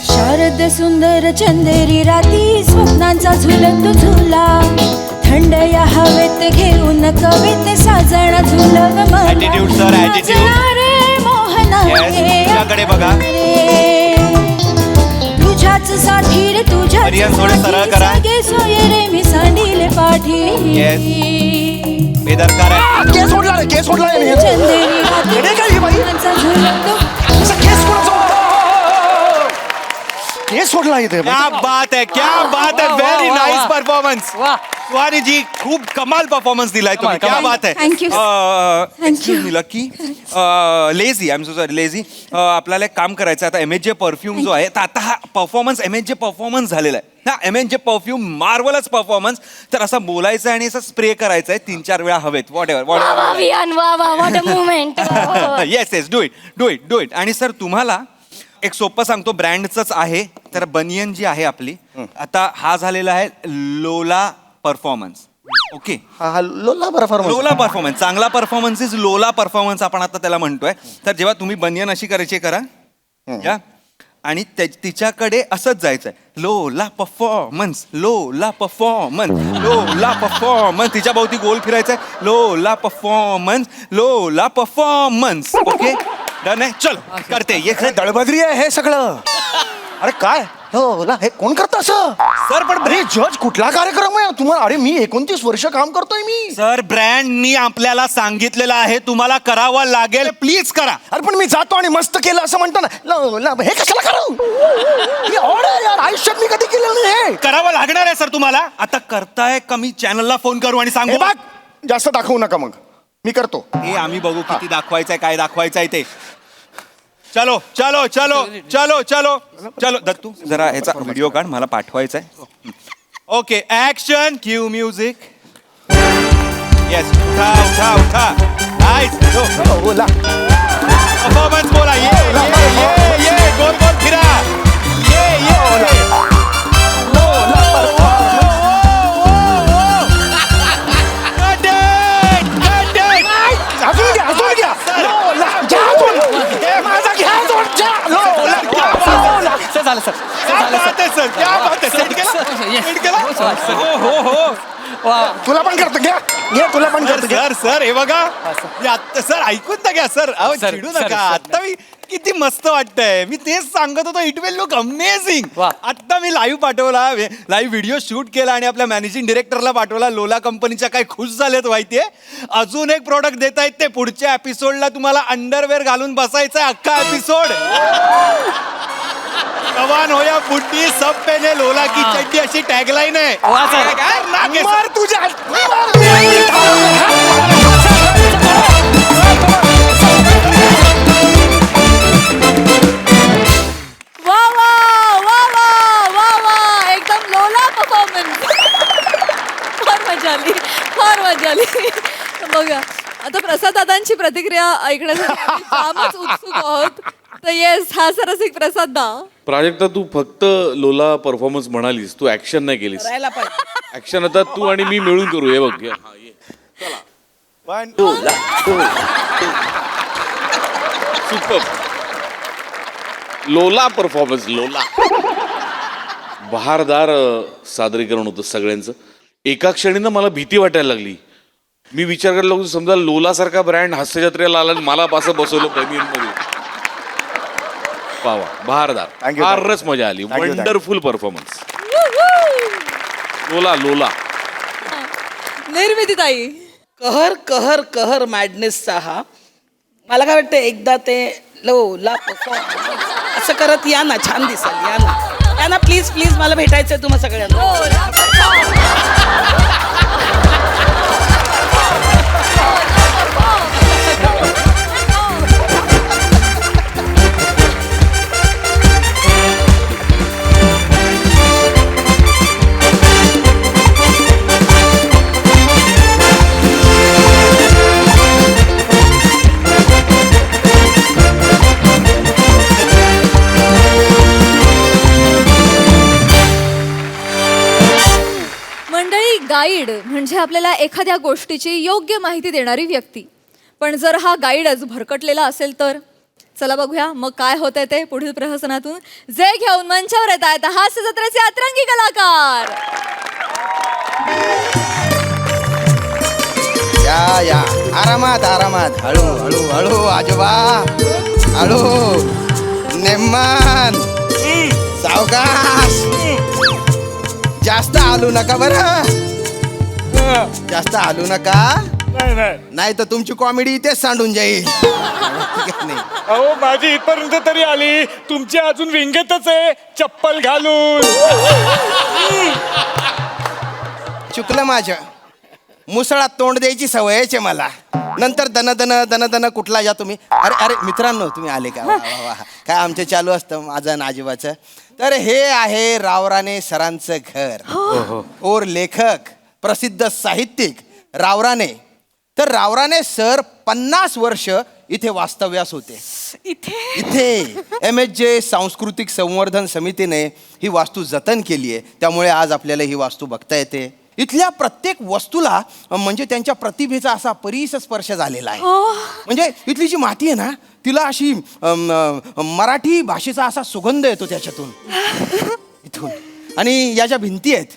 Speaker 5: शारद सुंदर चंदेरी राती स्वप्नांचा झुलत झुला थंड या हवेत घेऊन कवित साजण झुलव मला.
Speaker 1: Attitude, sir, attitude.
Speaker 5: नाचला रे मोहना
Speaker 1: Yes,
Speaker 5: रे
Speaker 1: तुझ्याकडे बघा.
Speaker 5: रे. तुझ्याच साठी रे तुझ्याच
Speaker 1: हरियान थोडं सरळ करा.
Speaker 5: सगळे सोये रे मी सांडीले पाठी
Speaker 1: Yes. बेदरकार आहे
Speaker 2: केस सोडला रे, केस सोडला रे.
Speaker 5: चंदेरी राती
Speaker 2: येडे काय ही बाई?
Speaker 5: स्वप्नांचा झुलत
Speaker 2: असा केस कोणाचा? केस सोडला इथे
Speaker 1: क्या बात है व्हेरी
Speaker 7: वा,
Speaker 1: नाईस
Speaker 7: वा.
Speaker 1: परफॉर्मन्स
Speaker 7: वा.
Speaker 1: सुहानी जी खूप कमाल परफॉर्मन्स दिलाय तुम्ही
Speaker 7: कमाल,
Speaker 1: क्या
Speaker 7: कमाल.
Speaker 1: बात है
Speaker 5: Thank you. Thank you.
Speaker 1: Lucky lazy I am so sorry lazy आपल्याला एक काम करायचं आता एम एच जे परफ्यूम जो आहे तर आता हा performance M H J performance झालेला आहे ना एम एच जे परफ्यूम मार्वलच परफॉर्मन्स तर असं बोलायचं आणि असं स्प्रे करायचं आहे 3-4 वेळा हवेत वॉट एव्हर
Speaker 10: विहान वा what a movement
Speaker 1: yes yes do it आणि सर तुम्हाला एक सोपं सांगतो ब्रँडचंच आहे तर बनियन जी आहे आपली आता हा झालेला आहे लोला परफॉर्मन्स ओके
Speaker 2: हा लोला परफॉर्मन्स.
Speaker 1: लोला परफॉर्मन्स चांगला परफॉर्मन्स इज लोला परफॉर्मन्स आपण आता त्याला म्हणतोय तर जेव्हा तुम्ही बनियन अशी करायची करा या आणि तिच्याकडे असंच जायचंय लोला परफॉर्मन्स तिच्या भोवती गोल फिरायचंय लोला परफॉर्मन्स ओके डन आहे चल करते
Speaker 2: हे दळभद्री आहे हे सगळं. अरे काय हो ला, हे कोण करतं असं?
Speaker 1: सर पण
Speaker 2: अरे जज कुठला कार्यक्रम आहे तुम्हाला? अरे मी 29 वर्ष काम करतोय मी.
Speaker 1: सर ब्रँडनी आपल्याला सांगितलेलं आहे तुम्हाला करावं लागेल, प्लीज करा.
Speaker 2: अरे पण मी जातो आणि मस्त केलं असं म्हणतो ना. हे कशाला करू? ही order यार, आयुष्यात मी कधी केलं नाही हे.
Speaker 1: करावं लागणार आहे सर तुम्हाला. आता करताय का मी चॅनलला फोन करू आणि
Speaker 2: हे
Speaker 1: सांगू?
Speaker 2: बघ, जास्त दाखवू नका मग, मी करतो.
Speaker 1: हे आम्ही बघू किती दाखवायचंय, काय दाखवायचंय ते. चलो चलो चलो चलो चलो चलो दत्तू जरा ह्याचा व्हिडिओ काढ, मला पाठवायचा आहे. Okay action, Q music. Yes, उठा उठा उठा. नाईस.
Speaker 2: बोला.
Speaker 1: परफॉर्मन्स बोला. ये गोल गोल फिरा. ये
Speaker 2: अजून घ्या, अजून घ्या. लोला, घ्या अजून. हे माझा घ्या अजून, घ्या. लोला, घ्या. लोला.
Speaker 7: सर झालं सर.
Speaker 1: क्या बात है सर, क्या बात है. सेट केला, सेट केला. हो.
Speaker 7: वा.
Speaker 2: तुला पण करतो, घ्या घ्या, तुला पण करतो, घ्या.
Speaker 1: सर सर हे बघा. हे आत्ता सर ऐकून तर घ्या सर. अहो
Speaker 7: सर,
Speaker 1: चिडू
Speaker 7: सर,
Speaker 1: नका.
Speaker 7: सर.
Speaker 1: आता मी किती मस्त वाटतंय. मी तेच सांगत होतो, इट विल लुक अमेझिंग.
Speaker 7: वा.
Speaker 1: आता मी लाईव्ह पाठवला, लाईव्ह व्हिडिओ शूट केला आणि आपल्या मॅनेजिंग डिरेक्टरला पाठवला. लोला कंपनीच्या काय खुश झालेत माहितीये. अजून एक प्रोडक्ट देत आहेत ते. पुढच्या एपिसोडला तुम्हाला अंडरवेअर घालून बसायचा अख्खा एपिसोड. जवान हो या बुड्ढी सब पेने लोला की चड्डी अशी टॅगलाईन आहे.
Speaker 7: वा सर.
Speaker 1: खतरनाक आहे, सर.
Speaker 2: मार तुझ्या.
Speaker 3: वा वा वा वा वा वा, एकदम लोला परफॉर्मन्स. फार मजा आली, फार मजा आली. बघा आता प्रसाद दादांची प्रतिक्रिया ऐकण्यासाठी आम्ही फारच उत्सुक आहोत. तर येस, हा सरसिक प्रसाद दा.
Speaker 8: प्राजक्ता तू फक्त लोला परफॉर्मन्स म्हणालीस, तू ऍक्शन नाही केलीस.
Speaker 9: करायला पाहिजे.
Speaker 8: ऍक्शन आता तू आणि मी मिळून करू. हे बघ. हा, ये.
Speaker 2: पण
Speaker 8: सुपर लोला परफॉर्मन्स. लोला बहारदार सादरीकरण होतं सगळ्यांचं. एका क्षणीनं मला भीती वाटायला लागली. मी विचार करायला लागलो, समजा लोला सारखा ब्रँड हास्यजत्रेला आला आणि मला असं बसवलं मध्ये. वा वा, बहारदार.
Speaker 2: Thank you,
Speaker 8: फारच मजा आली.
Speaker 2: Thank you.
Speaker 8: Wonderful performance. लोला लोला.
Speaker 3: निर्मिती ताई.
Speaker 9: कहर कहर कहर मॅडनेसचा हा. मला काय वाटतं एकदा ते ला असं करत या ना, छान दिसाल. या ना प्लीज प्लीज, मला भेटायचंय तुम्हा सगळ्यांना.
Speaker 3: मंडळी, गाईड म्हणजे आपल्याला एखाद्या गोष्टीची योग्य माहिती देणारी व्यक्ती. पण जर हा गाईडच भरकटलेला असेल तर चला बघूया मग काय होतंय ते पुढील प्रहसनातून. जे घेऊन मंचावर येत आहेत हास्य जत्रेचे अतरंगी कलाकार.
Speaker 2: या आरामात आरामात, हळू हळू हळू आजोबा, हळू. नेमान सावकाश, जास्त आलू नका बरं, जास्त आलू नका, नाही तर तुमची कॉमेडी इथेच सांडून जाईल.
Speaker 4: अहो माझी इथपर्यंत तरी आली, तुमची अजून विंगतच आहे चप्पल घालून.
Speaker 2: चुकलं माझं, मुसळात तोंड द्यायची सवयच आहे मला. नंतर दन कुठला या तुम्ही. अरे अरे मित्रांनो, तुम्ही आले का? वा वा वा, काय आमचं चालू असतं माझं आणि आजोबाचं. तर हे आहे रावराणे सरांचं घर. और लेखक प्रसिद्ध साहित्यिक रावराणे. तर रावराणे सर 50 वर्ष इथे वास्तव्यास होते. इथे MSJ सांस्कृतिक संवर्धन समितीने ही वास्तू जतन केली आहे, त्यामुळे आज आपल्याला ही वास्तू बघता येते. इथल्या प्रत्येक वस्तूला म्हणजे त्यांच्या प्रतिभेचा असा परीस स्पर्श झालेला आहे. म्हणजे इथली जी माती आहे ना, तिला अशी मराठी भाषेचा असा सुगंध येतो त्याच्यातून, इथून. आणि या ज्या भिंती आहेत,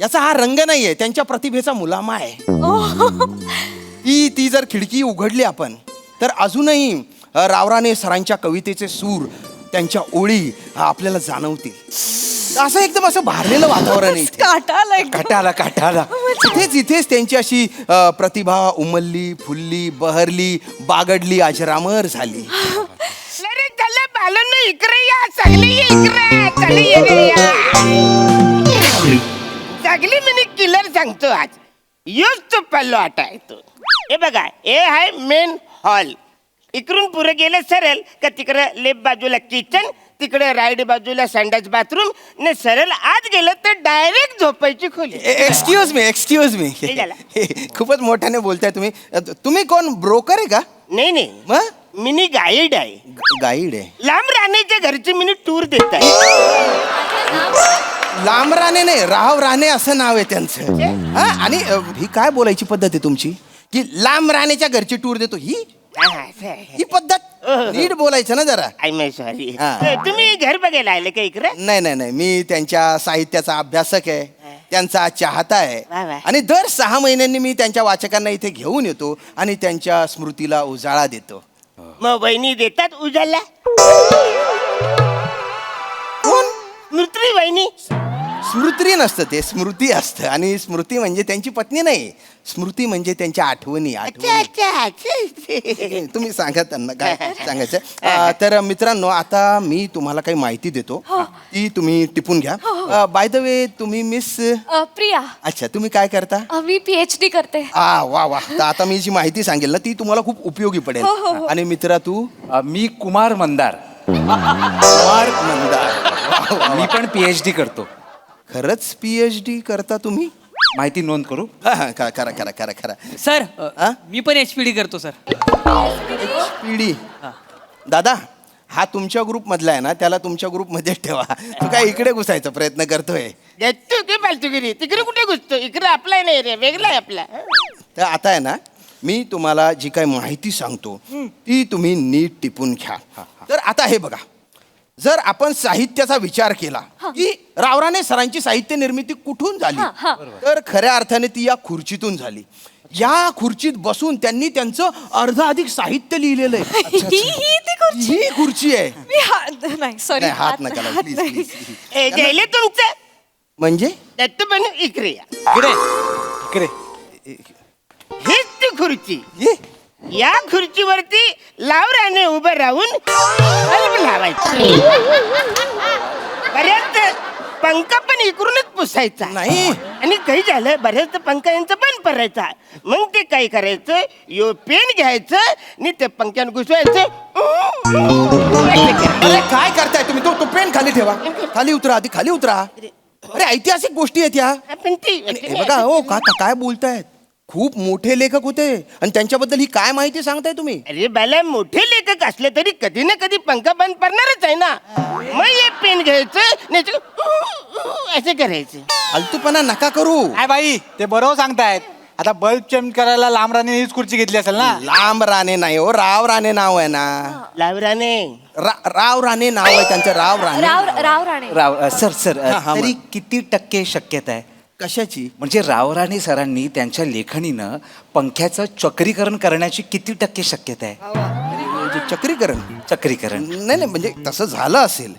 Speaker 2: याचा हा रंग नाहीये, त्यांच्या प्रतिभेचा मुलामा आहे. ती जर खिडकी उघडली आपण, तर अजूनही रावराणे सरांच्या कवितेचे सूर त्यांच्या ओळी आपल्याला जाणवतील. असं एकदम असं भारलेलं वातावरण आहे इथे. काटाला इथेच त्यांची अशी प्रतिभा उमलली, फुलली, बहरली, बागडली, अजरामर झाली.
Speaker 4: सगळी मी किलर सांगतो आज. योच तो पल्लो आटा आहे तो. हे बघा, हे आहे मेन हॉल. इकडून पुढे गेलं सरळ का तिकडे लेफ्ट बाजूला किचन, तिकडे राईट बाजूला संडास बाथरूम, ने सरळ आत गेलं तर डायरेक्ट झोपायची खोली.
Speaker 2: एक्सक्यूज मी
Speaker 4: हे झालं.
Speaker 2: खूपच मोठ्याने बोलताय तुम्ही. तुम्ही कोण ब्रोकर आहे का?
Speaker 4: नाही
Speaker 2: मग
Speaker 4: मिनी गाईड आहे.
Speaker 2: गाईड आहे?
Speaker 4: लांब राहण्याच्या घरची मिनी टूर देत आहे.
Speaker 2: लांब राणे नाही, राव राणे असं नाव आहे त्यांचं. हा, आणि ही काय बोलायची पद्धत आहे तुमची की लांब राणेच्या घरची टूर देतो? ही पद्धत नीट बोलायचं ना जरा.
Speaker 4: I my sorry.
Speaker 2: हा.
Speaker 4: तुम्ही घर बघायला आले का इकडे?
Speaker 2: नाही, मी त्यांच्या साहित्याचा अभ्यासक आहे, त्यांचा चाहता
Speaker 4: वा
Speaker 2: आहे.
Speaker 4: वा.
Speaker 2: आणि दर 6 महिन्यांनी मी त्यांच्या वाचकांना इथे घेऊन येतो आणि त्यांच्या स्मृतीला उजाळा देतो.
Speaker 4: मग वहिनी देतात उजाला?
Speaker 2: कोण?
Speaker 4: स्मृती वहिनी.
Speaker 2: स्मृती नसतं ते, स्मृती असतं. आणि स्मृती म्हणजे त्यांची पत्नी नाही, स्मृती म्हणजे त्यांच्या आठवणी.
Speaker 4: अच्छा.
Speaker 2: तुम्ही सांगा त्यांना काय सांगायचं. तर मित्रांनो, आता मी तुम्हाला काही माहिती देतो, ती तुम्ही टिपून घ्या. बाय द वे, तुम्ही मिस
Speaker 10: प्रिया.
Speaker 2: अच्छा, तुम्ही काय करता?
Speaker 10: मी PhD करते.
Speaker 2: वा. तर आता मी जी माहिती सांगेल ना ती तुम्हाला खूप उपयोगी पडेल. आणि मित्रा तू?
Speaker 12: मी कुमार मंदार.
Speaker 2: कुमार मंदार.
Speaker 12: मी पण PhD करतो.
Speaker 2: खरंच PhD करता तुम्ही?
Speaker 12: माहिती नोंद करू?
Speaker 2: करा.
Speaker 7: सर मी पण HPD करतो सर.
Speaker 2: पिढी. दादा, हा तुमच्या ग्रुप मधला आहे ना, त्याला तुमच्या ग्रुप मध्ये ठेवा. तू काय इकडे घुसायचा प्रयत्न करतोय?
Speaker 4: तू काय फालतूगिरी? तिकडे कुठे घुसतो? इकडे आपला नाही रे, वेगळा आहे आपला.
Speaker 2: तर आता आहे ना, मी तुम्हाला जी काही माहिती सांगतो ती तुम्ही नीट टिपून घ्या. तर आता हे बघा, जर आपण साहित्याचा विचार केला की रावराणे सरांची साहित्य निर्मिती कुठून झाली, तर खऱ्या अर्थाने ती या खुर्चीतून झाली. या खुर्चीत बसून त्यांनी त्यांचं अर्धाधिक साहित्य लिहिलेलं आहे. ही खुर्ची आहे.
Speaker 3: नाही सॉरी,
Speaker 2: हात नका लावू, प्लीज.
Speaker 4: गेले तुमचं
Speaker 2: म्हणजे
Speaker 4: दत्त बनू इकडे या.
Speaker 2: इकडे
Speaker 4: हीच ती खुर्ची. या खुर्चीवरती लावराने उभं राहून बल्ब लावायचं. बऱ्याच पंख पण इकडूनच पुसायचा
Speaker 2: नाही.
Speaker 4: आणि काही झालं बऱ्याच पंख यांचं बंद पडायचा. मग ते काय करायचं, यो पेन घ्यायचं आणि ते पंख्यान घुसवायचं.
Speaker 2: अरे काय करताय तुम्ही? तो पेन खाली ठेवा. खाली उतरा, आधी खाली उतरा. अरे ऐतिहासिक गोष्टी आहेत या.
Speaker 4: पण ती
Speaker 2: हे बघा, हो काय बोलतायत? खूप मोठे लेखक होते आणि त्यांच्याबद्दल ही काय माहिती सांगताय तुम्ही?
Speaker 4: अरे बाला, मोठे लेखक असले तरी कधी ना कधी पंखा बंद पडणारच आहे ना. मग हे पेन घ्यायचं नाही असं करायचं.
Speaker 2: फालतूपणा नका करू.
Speaker 12: काय बाई, ते बरोबर सांगतायत. आता बल्ब चेंज करायला लांब राणे हीच खुर्ची घेतली असेल ना?
Speaker 2: लांब राणे नाही हो, राव राणे नाव आहे ना.
Speaker 4: लावराने
Speaker 2: राव राणे नाव आहे त्यांचं. राव राणे.
Speaker 10: राव राणे.
Speaker 12: सर
Speaker 2: हा,
Speaker 12: तरी किती टक्के शक्यता आहे?
Speaker 2: कशाची?
Speaker 12: म्हणजे रावराणे सरांनी त्यांच्या लेखणीनं पंख्याचं चक्रीकरण करण्याची किती टक्के शक्यता आहे?
Speaker 2: चक्रीकरण नाही म्हणजे तसं झालं असेल.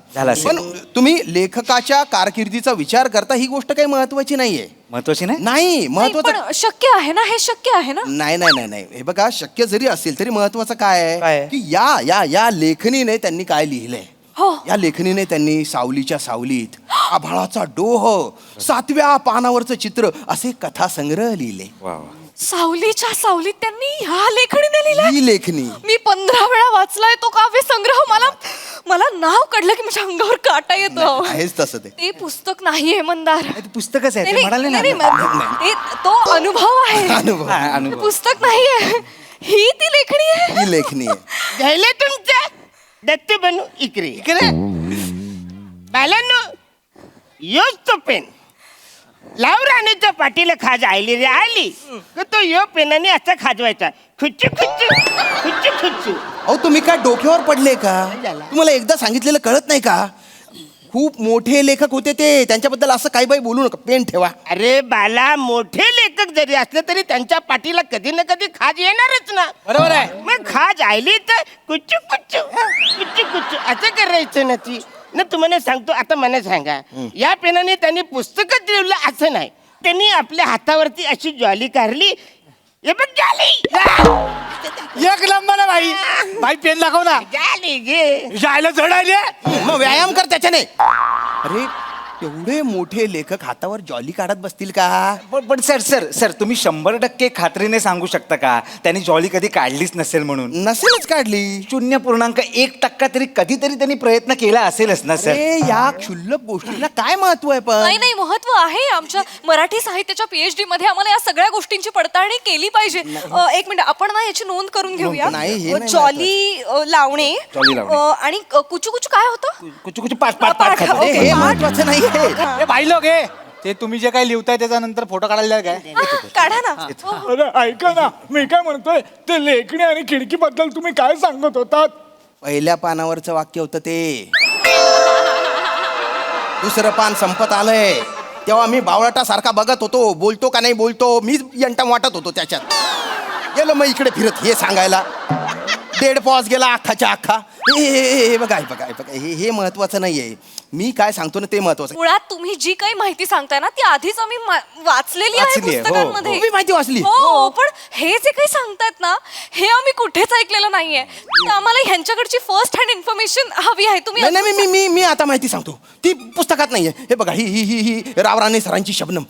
Speaker 2: पण तुम्ही लेखकाच्या कारकिर्दीचा विचार करता, ही गोष्ट काही महत्वाची नाहीये.
Speaker 12: महत्वाची नाही?
Speaker 2: नाही, महत्वाचं
Speaker 3: पण शक्य आहे ना, हे शक्य आहे ना.
Speaker 2: नाही. हे बघा, शक्य जरी असेल तरी महत्वाचं काय आहे की या लेखणीने त्यांनी काय लिहिलंय. या लेखणीने त्यांनी सावलीच्या सावलीत, आभाळाचा डोह, 7व्या पानावरचं चित्र असे कथासंग्रह लिहिले.
Speaker 3: सावलीच्या सावलीत त्यांनी ह्या लेखणीने लिहिलंय.
Speaker 2: ही लेखणी
Speaker 3: मी 15 वेळा वाचलाय तो काव्य संग्रह. मला नाव काढलं की माझ्या अंगावर काटा येतो.
Speaker 2: आहेच तसं ते
Speaker 3: पुस्तक नाहीये मंदार.
Speaker 12: ते पुस्तकच आहे, ते
Speaker 3: नाही,
Speaker 12: म्हणाले
Speaker 3: नाही,
Speaker 12: ना.
Speaker 3: नाही, तो अनुभव आहे.
Speaker 2: अनुभव.
Speaker 3: पुस्तक नाहीये, ही ती लेखणी आहे.
Speaker 2: ही लेखणी आहे.
Speaker 4: घ्यायले तुमचं दत्त बनू इकडे. बालांनो, योच तो पेन लावराणीच्या पाठीला खाज आली रे आली तर तो यो पेनाने असा खाजवायचा. खुच्चू खुच्चू खुच्चू खुच्चू.
Speaker 2: अहो, तुम्ही काय डोक्यावर पडले का? तुम्हाला एकदा सांगितलेलं कळत नाही का? खूप मोठे लेखक होते ते, त्यांच्याबद्दल असं काही बाई बोलू नका. पेन ठेवा.
Speaker 4: अरे बाला, मोठे लेखक
Speaker 13: जरी असलं तरी त्यांच्या पाठीला कधी ना कधी खाज येणारच ना.
Speaker 7: बरोबर आहे.
Speaker 13: मग खाज आली तर कुच्चू कुच्चू कुच्चू कुच्चू असं करायचं ना ती ना. तुम्हाला सांगतो, आता मला सांगा, या पेनाने त्यांनी पुस्तकच लिहिलं असं नाही, त्यांनी आपल्या हातावरती अशी ज्वाली काढली. हे बघ ज्वाली,
Speaker 7: एक नंबर आहे भाई. भाई पेन दाखव ना.
Speaker 13: ज्वाली घे.
Speaker 7: जायला जड आली.
Speaker 2: मग व्यायाम कर त्याच्याने. अरे एवढे मोठे लेखक हातावर जॉली काढत बसतील का?
Speaker 12: पण सर सर सर तुम्ही 100% खात्रीने सांगू शकता का त्यांनी जॉली कधी काढलीच नसेल म्हणून?
Speaker 2: नसेलच काढली.
Speaker 12: 0.1% तरी कधीतरी त्यांनी प्रयत्न केला असेलच ना सर.
Speaker 2: अरे या क्षुल्लक गोष्टीला काय महत्व आहे पण?
Speaker 10: नाही नाही, महत्व आहे. आमच्या मराठी साहित्याच्या PhD मध्ये आम्हाला या सगळ्या गोष्टींची पडताळणी केली पाहिजे. एक मिनिट, आपण ना याची नोंद करून घेऊया.
Speaker 2: नाही, हे नाही
Speaker 10: जॉली लावणे
Speaker 12: जॉली लावणे.
Speaker 10: आणि कुचू कुचू काय होतं?
Speaker 12: कुछ कुछ पाच पाच पाच
Speaker 10: पाठ,
Speaker 12: खाते.
Speaker 10: ओके.
Speaker 2: हे महत्वाचं नाही.
Speaker 7: ए भाई लोक हे ते तुम्ही जे काही लिहिताय त्याच्यानंतर फोटो काढायला काय?
Speaker 10: काढा ना. हो.
Speaker 14: अरे ऐका ना, मी काय म्हणतोय, ते लेखणी आणि खिडकीबद्दल तुम्ही काय सांगत होतात?
Speaker 2: पहिल्या पानावरचं वाक्य होतं ते. दुसरं पान संपत आलंय तेव्हा मी बावळाटासारखा बघत होतो, बोलतो का नाही बोलतो, मीच यंटम वाटत होतो त्याच्यात. गेलो मग इकडे फिरत हे सांगायला. डेड पॉज गेला अख्खाच्या अख्खा. हे बघा हे बघा हे बघा, हे महत्वाचं नाहीये. मी काय सांगतो ना ते महत्वाचं.
Speaker 10: मुळात तुम्ही जी काही माहिती सांगताय ना ती आधीच आम्ही वाचलेली आहे
Speaker 2: वाचली आहे, हो,
Speaker 10: पुस्तकांमध्ये.
Speaker 2: हो. मी माहिती वाचली.
Speaker 10: हो, पण हे जे काही सांगतायत ना हे आम्ही कुठेच ऐकलेलं नाहीये. तर आम्हाला ह्यांच्याकडची फर्स्ट हँड इन्फॉर्मेशन हवी आहे. तुम्ही
Speaker 2: नाही नाही, मी आता माहिती सांगतो. ती पुस्तकात नाहीये. हे बघा ही ही ही ही राव राणे सरांची शबनम.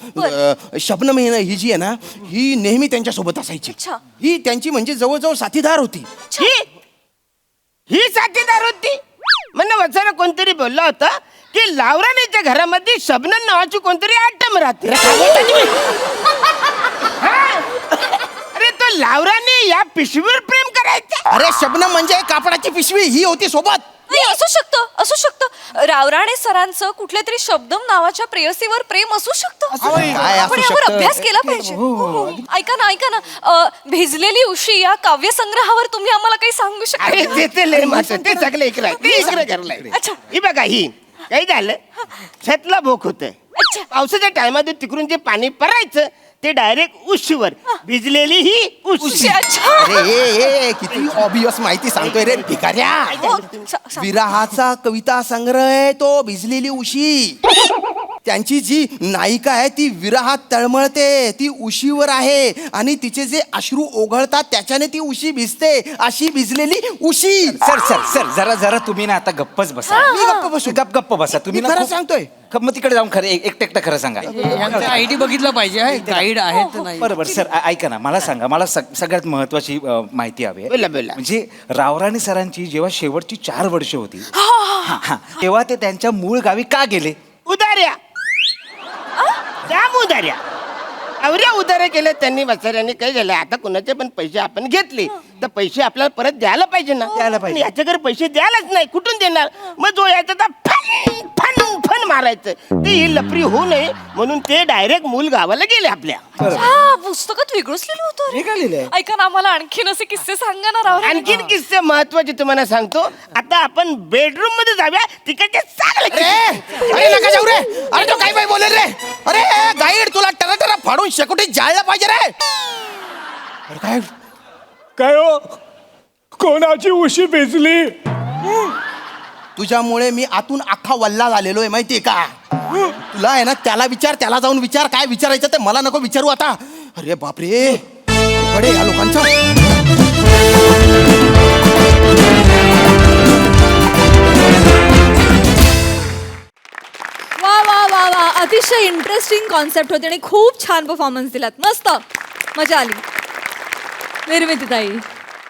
Speaker 2: शबनम ही जी आहे ना, ही नेहमी त्यांच्या सोबत असायची.
Speaker 10: अच्छा.
Speaker 2: ही त्यांची म्हणजे जवळजवळ साथीदार होती.
Speaker 13: ही साथीदार होती. म्हणणं वचन कोणतरी बोलला होता की लावरानेच्या घरामध्ये शबनम नावाची कोणतरी आटम राहते. हा? अरे तो लावराने या पिशवीवर प्रेम करायचा.
Speaker 2: अरे शबनम म्हणजे कापडाची पिशवी, ही होती सोबत.
Speaker 10: नाही, असू शकतं रावराणे सरांचं कुठल्या तरी शब्दम नावाच्या प्रेयसीवर प्रेम असू शकतं.
Speaker 2: काय
Speaker 10: आपण
Speaker 2: असू
Speaker 10: यावर
Speaker 2: शकतं?
Speaker 10: अभ्यास केला पाहिजे. हो. ऐका ना, भिजलेली उशी या काव्यसंग्रहावर तुम्ही आम्हाला काही सांगू
Speaker 13: अरे
Speaker 10: शकता?
Speaker 13: ते ते लय महत्वाचं. ते सगळं इकडे आहे. ते इकडे घरलाय.
Speaker 10: अच्छा.
Speaker 13: ही बघा ही काही झालं, छतला भोक होत.
Speaker 10: अच्छा.
Speaker 13: पावसाच्या टायमात तिकडून जे पाणी परायचं ते डायरेक्ट उशीवर भिजलेली ही उशी.
Speaker 10: अच्छा.
Speaker 2: अरे किती ऑबियस माहिती सांगतोय रे भिकाऱ्या.
Speaker 10: हो.
Speaker 2: विराहाचा कविता संग्रह आहे तो भिजलेली उशी. त्यांची जी नायिका आहे ती विराहात तळमळते, ती उशीवर आहे आणि तिचे जे अश्रू ओघळतात त्याच्याने ती उशी भिजते. अशी भिजलेली उशी.
Speaker 12: सर सर सर जरा जरा तुम्ही ना आता गप्पच बसा.
Speaker 2: मी गप्प बसू.
Speaker 12: गप्प बसा तुम्ही
Speaker 2: मी
Speaker 12: ना.
Speaker 2: खरं
Speaker 12: खूप-
Speaker 2: सांगतोय.
Speaker 12: मग तिकडे जाऊन खरं एकटं खरं सांगा.
Speaker 7: आयडी बघितलं पाहिजे. गाईड आहेत नाही.
Speaker 12: बरोबर सर ऐका ना, मला सांगा, मला सगळ्यात महत्वाची माहिती हवी आहे.
Speaker 13: बोला बोला.
Speaker 12: म्हणजे रावराणे सरांची जेव्हा शेवटची 4 वर्ष होती तेव्हा ते त्यांच्या मूळ गावी का गेले?
Speaker 13: उदार्या जाम उदार्या अवऱ्या उदाऱ्या केल्या त्यांनी. वसाऱ्याने काय झालं, आता कुणाचे पण पैसे आपण घेतले तर पैसे आपल्याला परत द्यायला पाहिजे ना.
Speaker 12: द्यायला पाहिजे.
Speaker 13: याच्याकडे पैसे द्यायलाच नाही, कुठून देणार? मग जो याचा तर फन फन फन मारायचं. ते ही लपरी होऊ नये म्हणून ते डायरेक्ट मूल गावाला गेले आपल्या.
Speaker 10: पुस्तकात वेगळंच लिहिलं होतं रे.
Speaker 2: हे काय लिहिलंय?
Speaker 10: ऐका ना, आम्हाला आणखीन असे किस्से सांगा ना राव.
Speaker 13: आणखीन किस्से महत्वाचे तुम्हाला सांगतो. आता आपण बेडरूम मध्ये जाऊया, तिकडचे चांगले किस्से.
Speaker 2: अरे नका जाऊ रे. अरे तो काय बाई बोलेल रे. अरे गाईड तुला टरा फाडून शेकोटीत जाळलं पाहिजे रे. अरे काय
Speaker 14: काय हो, कोणाची उशी भिजली?
Speaker 2: तुझ्यामुळे मी आतून अख्खा वल्ला झालेलो आहे माहितीये का? तुला आहे ना त्याला विचार, त्याला जाऊन विचार काय विचारायचं ते मला नको विचारू आता. अरे बापरे कडे या लोकांचा.
Speaker 3: वा वा वा वा, अतिशय इंटरेस्टिंग कॉन्सेप्ट होती आणि खूप छान परफॉर्मन्स दिलात. मस्त मजा आली. निर्मितीताई,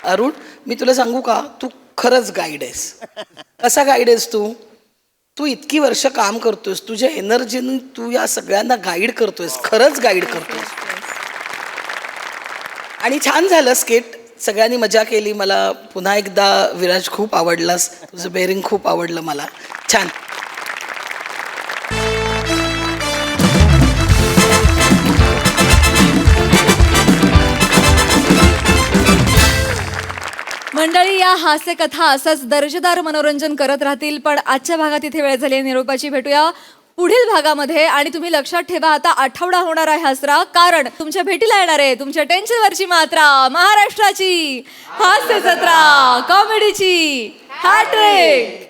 Speaker 9: अरुण, मी तुला सांगू का, तू खरंच गाईड आहेस. कसा गाईड आहेस तू? तू इतकी वर्ष काम करतोयस, तुझ्या एनर्जीने तू या सगळ्यांना गाईड करतोयस, खरंच गाईड करतोयस. आणि छान झालं स्केट, सगळ्यांनी मजा केली. मला पुन्हा एकदा विराज खूप आवडलास, तुझं बेरिंग खूप आवडलं मला. छान.
Speaker 3: मंडळी, या हास्यकथा असंच दर्जेदार मनोरंजन करत राहतील. पण आजच्या भागात इथे वेळ झाली निरोपाची. भेटूया पुढील भागामध्ये. आणि तुम्ही लक्षात ठेवा, आता आठवडा होणार आहे हसरा, कारण तुमच्या भेटीला येणार आहे तुमच्या टेन्शनवरची मात्रा, महाराष्ट्राची हास्य जत्रा, कॉमेडीची हॅट्रिक.